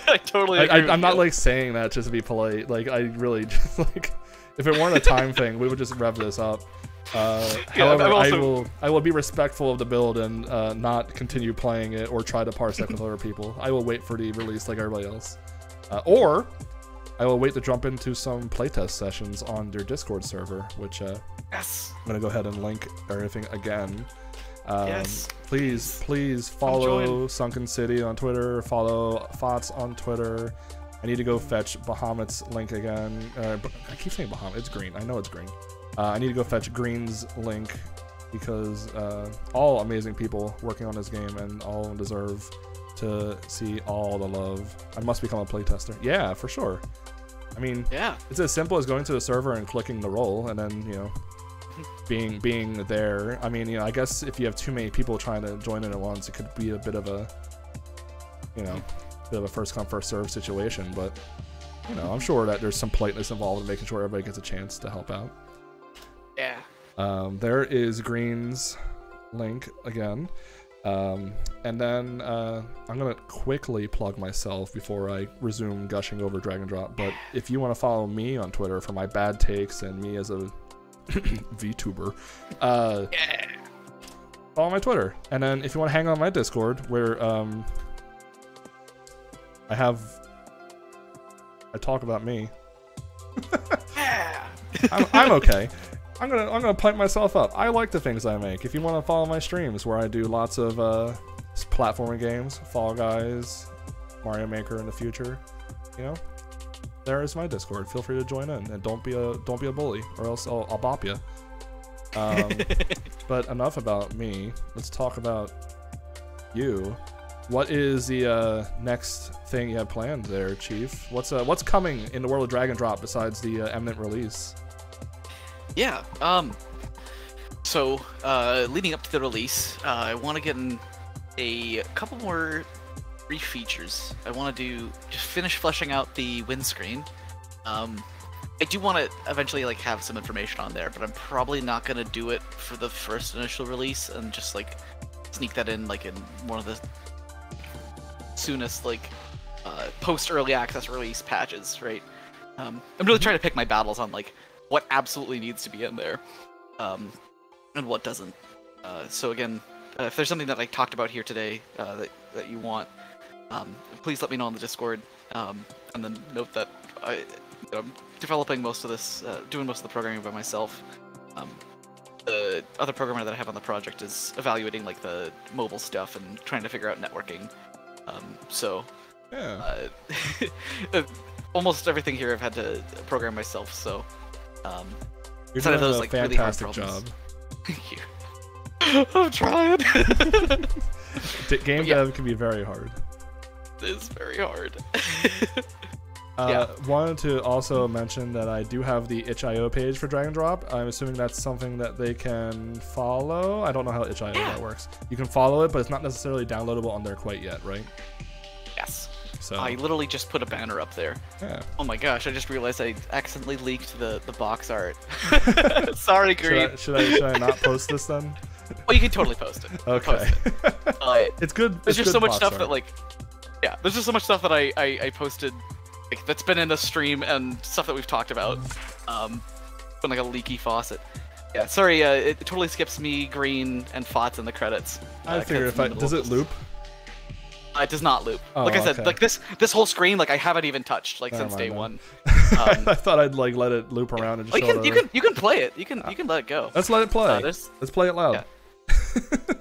I totally agree. I'm not with like saying that just to be polite. Like, I really just like, if it weren't a time thing, we would just rev this up. However, I'm also- I will be respectful of the build and not continue playing it or try to parsec with other people. I will wait for the release like everybody else, or I will wait to jump into some playtest sessions on their Discord server, which Yes. I'm gonna go ahead and link everything again. Yes. Please follow Sunken City on Twitter. Follow Fots on Twitter. I need to go fetch Bahamut's link again. I keep saying Bahamut. It's Green. I know it's Green. I need to go fetch Green's link because all amazing people working on this game and all deserve to see all the love. I must become a playtester. Yeah, for sure. I mean, Yeah. it's as simple as going to a server and clicking the role, and then being there. I mean, I guess if you have too many people trying to join in at once, it could be a bit of a, bit of a first come first serve situation. But I'm sure that there's some politeness involved in making sure everybody gets a chance to help out. Yeah. There is Green's link again. And then I'm gonna quickly plug myself before I resume gushing over Drag and Drop. But if you want to follow me on Twitter for my bad takes and me as a VTuber, follow my Twitter. And then if you want to hang on my Discord, where I talk about me. Yeah. I'm okay. I'm gonna pipe myself up. I like the things I make. If you want to follow my streams, where I do lots of platforming games, Fall Guys, Mario Maker in the future, there is my Discord. Feel free to join in, and don't be a bully, or else I'll bop you. But enough about me. Let's talk about you. What is the next thing you have planned there, Chief? What's coming in the world of Drag and Drop besides the imminent release? Yeah. So leading up to the release, I want to get in a couple more brief features. I want to just finish fleshing out the windscreen. I do want to eventually have some information on there, but I'm probably not gonna do it for the first initial release and just sneak that in in one of the soonest post early access release patches, right? I'm really trying to pick my battles on what absolutely needs to be in there, and what doesn't. So again, if there's something that I talked about here today that you want, please let me know on the Discord, and then note that I'm developing most of this, doing most of the programming by myself. The other programmer that I have on the project is evaluating the mobile stuff and trying to figure out networking. Yeah. Almost everything here I've had to program myself, so You're instead of doing those a really hard fantastic job. problems. Thank you. I'm trying. Game yeah. dev can be very hard. It's very hard. Wanted to also mention that I do have the itch.io page for Drag and Drop. I'm assuming that's something that they can follow. I don't know how itch.io that works. You can follow it, but it's not necessarily downloadable on there quite yet, right? Yes. So I literally just put a banner up there. yeah. Oh my gosh, I just realized I accidentally leaked the box art. Sorry, Green. Should I not post this then? Well, you can totally post it. Okay. Post it. It's good. There's it's just good so much box stuff art. that there's just so much stuff that I posted that's been in the stream and stuff that we've talked about. Been a leaky faucet. Yeah, sorry, it totally skips me, Green, and Fots in the credits. I figured does it loop? It does not loop. Oh, like I said, okay. this whole screen, I haven't even touched since day mind one. I thought I'd let it loop around and just show you can play it. You can let it go. Let's let it play. Let's play it loud.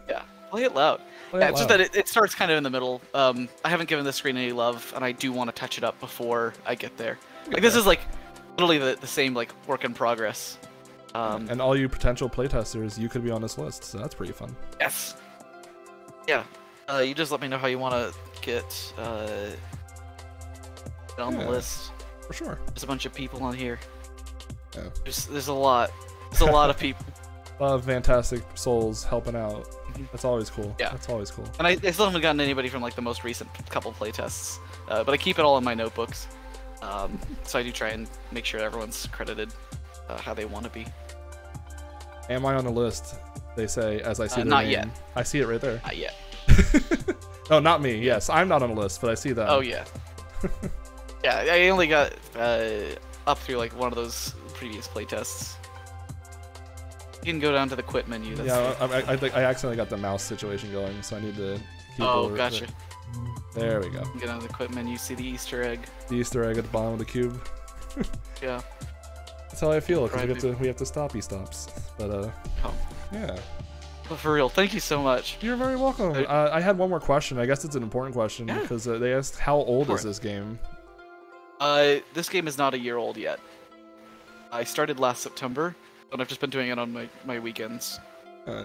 Yeah, play it loud. Play it It's just loud. that it starts kind of in the middle. I haven't given this screen any love, and I do want to touch it up before I get there. This is literally the same work in progress. And all you potential playtesters, you could be on this list, so that's pretty fun. Yes. Yeah. You just let me know how you want to get on the list. For sure. There's a bunch of people on here. Yeah. There's a lot. There's a lot of people. A lot of fantastic souls helping out. That's always cool. Yeah. That's always cool. And I still haven't gotten anybody from the most recent couple playtests, but I keep it all in my notebooks. So I do try and make sure everyone's credited how they want to be. Am I on the list? They say as I see their not name. yet. I see it right there. Not yet. No, not me. Yes, I'm not on the list, but I see that. Oh yeah. Yeah, I only got up through one of those previous playtests. You can go down to the quit menu. That's Yeah, I think I accidentally got the mouse situation going, so I need to. Oh, gotcha. There we go. Get on the quit menu, see the Easter egg. The Easter egg at the bottom of the cube. Yeah. That's how I feel because we have to stoppy stops. But Oh. yeah. But for real, thank you so much. You're very welcome. I had one more question. I guess it's an important question because they asked how old is this game? This game is not a year old yet. I started last September, but I've just been doing it on my weekends.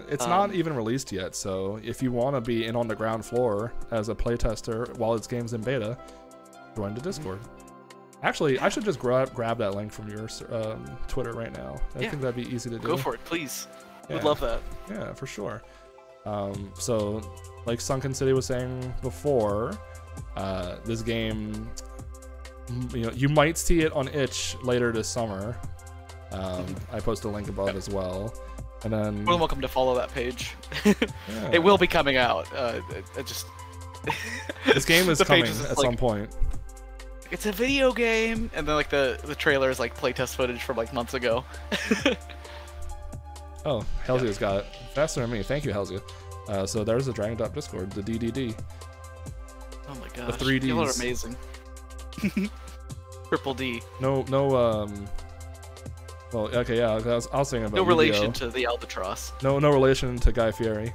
It's not even released yet, so if you want to be in on the ground floor as a playtester while its game's in beta, join the Discord. Actually, I should just grab that link from your Twitter right now. I think that'd be easy to do. Go for it, please. Yeah. Would love that. Yeah, for sure. So, like Sunken City was saying before, this game, you might see it on itch later this summer. I post a link above as well. And then You're welcome to follow that page. It will be coming out. This game is coming at some point. It's a video game, and then like the trailer is like playtest footage from like months ago. Oh, Helzia's got it faster than me. Thank you, Helzia. So there's the Dragon Drop Discord, the DDD. Oh my gosh, the 3Ds. People are amazing. Triple D. No. Well, okay, yeah. I was thinking about No relation Yu-Gi-Oh. to the Albatross. No relation to Guy Fieri.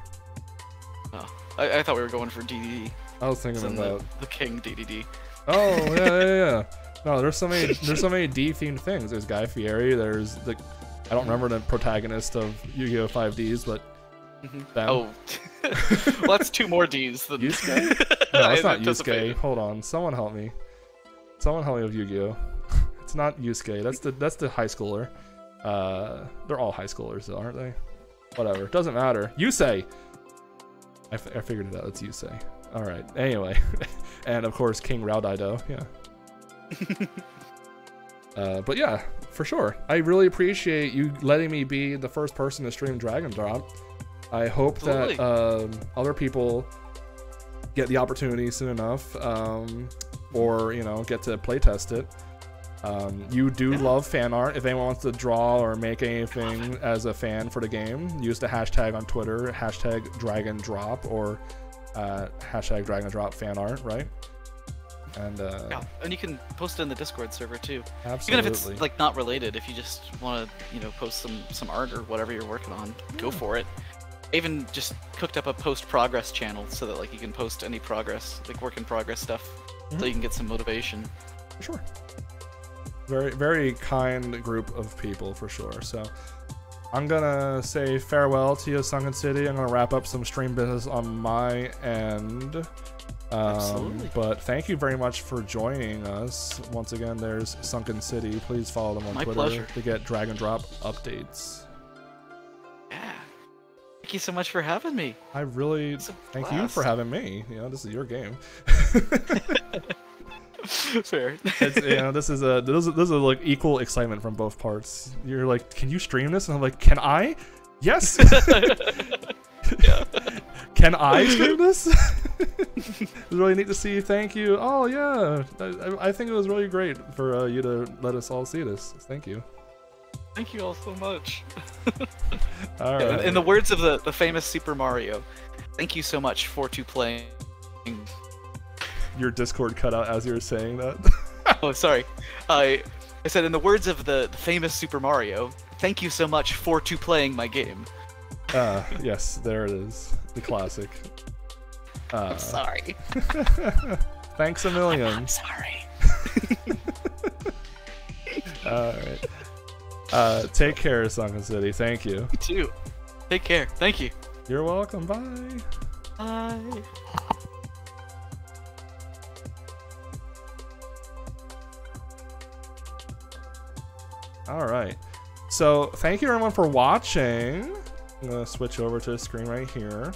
Oh, I thought we were going for DDD. I was thinking about the King DDD. Oh yeah. No, there's so many D themed things. There's Guy Fieri. There's I don't remember the protagonist of Yu-Gi-Oh 5Ds, but them. Oh, well, that's two more Ds than Yusuke. No, it's not Yusuke. Hold on, someone help me. Someone help me with Yu-Gi-Oh. It's not Yusuke. That's the high schooler. They're all high schoolers, though, aren't they? Whatever. Doesn't matter. Yusei. I figured it out. It's Yusei. All right. Anyway, and of course King Raudaido. Yeah. But yeah, for sure. I really appreciate you letting me be the first person to stream Dragon Drop. I hope that other people get the opportunity soon enough, or get to playtest it. You do love fan art. If anyone wants to draw or make anything as a fan for the game, use the hashtag on Twitter, hashtag DragonDrop, or hashtag DragonDropFanArt, right? And yeah, and you can post it in the Discord server too. Absolutely. Even if it's like not related, if you just want to post some art or whatever you're working on, go for it. I even just cooked up a post progress channel so that like you can post any progress, like work in progress stuff, so you can get some motivation. For sure. Very, very kind group of people, for sure. So I'm gonna say farewell to you, Sunken City. I'm gonna wrap up some stream business on my end. Absolutely. But thank you very much for joining us. Once again, there's Sunken City. Please follow them on My Twitter pleasure. to get Dragon Drop updates. Yeah. Thank you so much for having me. I really It's a thank you blast. for having me. This is your game. Fair. It's, this is like equal excitement from both parts. You're like, can you stream this? And I'm like, can I? Yes. Can I stream this? It was really neat to see you. Thank you. Oh yeah, I think it was really great for you to let us all see this. Thank you. Thank you all so much. All right. In the words of the famous Super Mario, thank you so much for playing. Your Discord cut out as you were saying that. Oh, sorry. I said in the words of the famous Super Mario, thank you so much for playing my game. Yes, there it is. The classic. I'm sorry. Thanks a million. I'm sorry. All right. Take care, Sunken City. Thank you. You too. Take care. Thank you. You're welcome. Bye. Bye. All right. So thank you everyone for watching. I'm gonna switch over to the screen right here.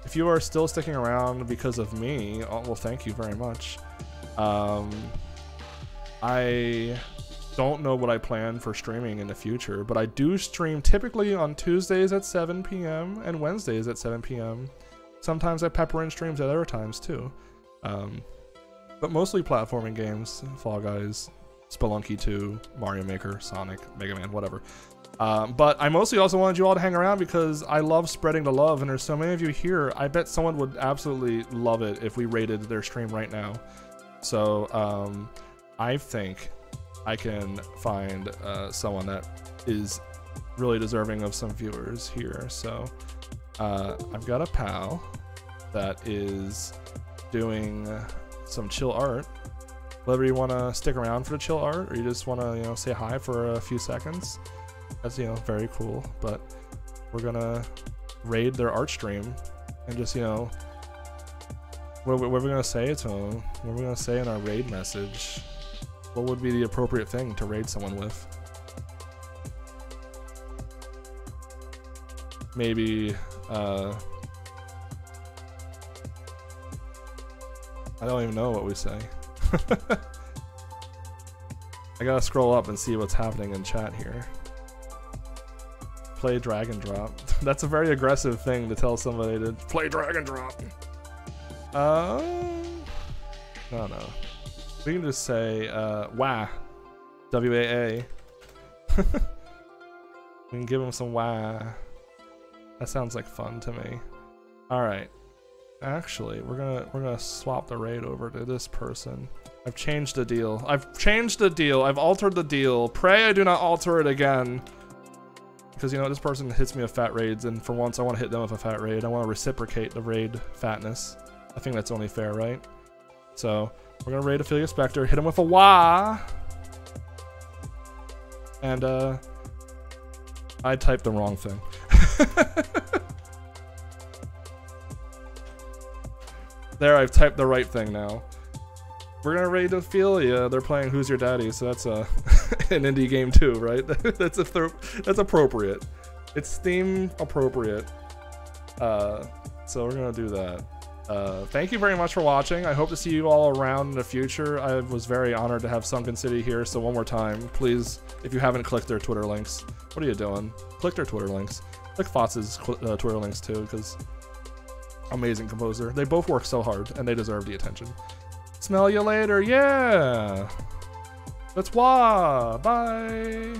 If you are still sticking around because of me, well, thank you very much. I don't know what I plan for streaming in the future, but I do stream typically on Tuesdays at 7 p.m. and Wednesdays at 7 p.m. Sometimes I pepper in streams at other times too. But mostly platforming games, Fall Guys, Spelunky 2, Mario Maker, Sonic, Mega Man, whatever. But I mostly also wanted you all to hang around because I love spreading the love, and there's so many of you here. I bet someone would absolutely love it if we rated their stream right now. So I think I can find someone that is really deserving of some viewers here. So I've got a pal that is doing some chill art. Whether you want to stick around for the chill art or you just want to, you know, say hi for a few seconds, that's, you know, very cool. But we're gonna raid their art stream and just, you know, what are we gonna say to them? What are we gonna say in our raid message? What would be the appropriate thing to raid someone with? Maybe I don't even know what we say. I gotta scroll up and see what's happening in chat here. Play drag and drop. That's a very aggressive thing to tell somebody to play drag and drop. No. We can just say wah. W-A-A. We can give him some wah. That sounds like fun to me. Alright. Actually, we're gonna swap the raid over to this person. I've changed the deal. I've altered the deal. Pray I do not alter it again. Because, you know, this person hits me with fat raids, and for once I want to hit them with a fat raid. I want to reciprocate the raid fatness. I think that's only fair, right? So, we're gonna raid Ophelia Spectre, hit him with a wah! And, I typed the wrong thing. There, I've typed the right thing now. We're gonna raid Ophelia. They're playing Who's Your Daddy, so that's an indie game too, right? that's appropriate. It's theme appropriate. So we're gonna do that. Thank you very much for watching. I hope to see you all around in the future. I was very honored to have Sunken City here, so one more time, please, if you haven't clicked their Twitter links, what are you doing? Click their Twitter links. Click Fotz's Twitter links too, because amazing composer. They both work so hard, and they deserve the attention. Smell you later, yeah! That's wah! Bye!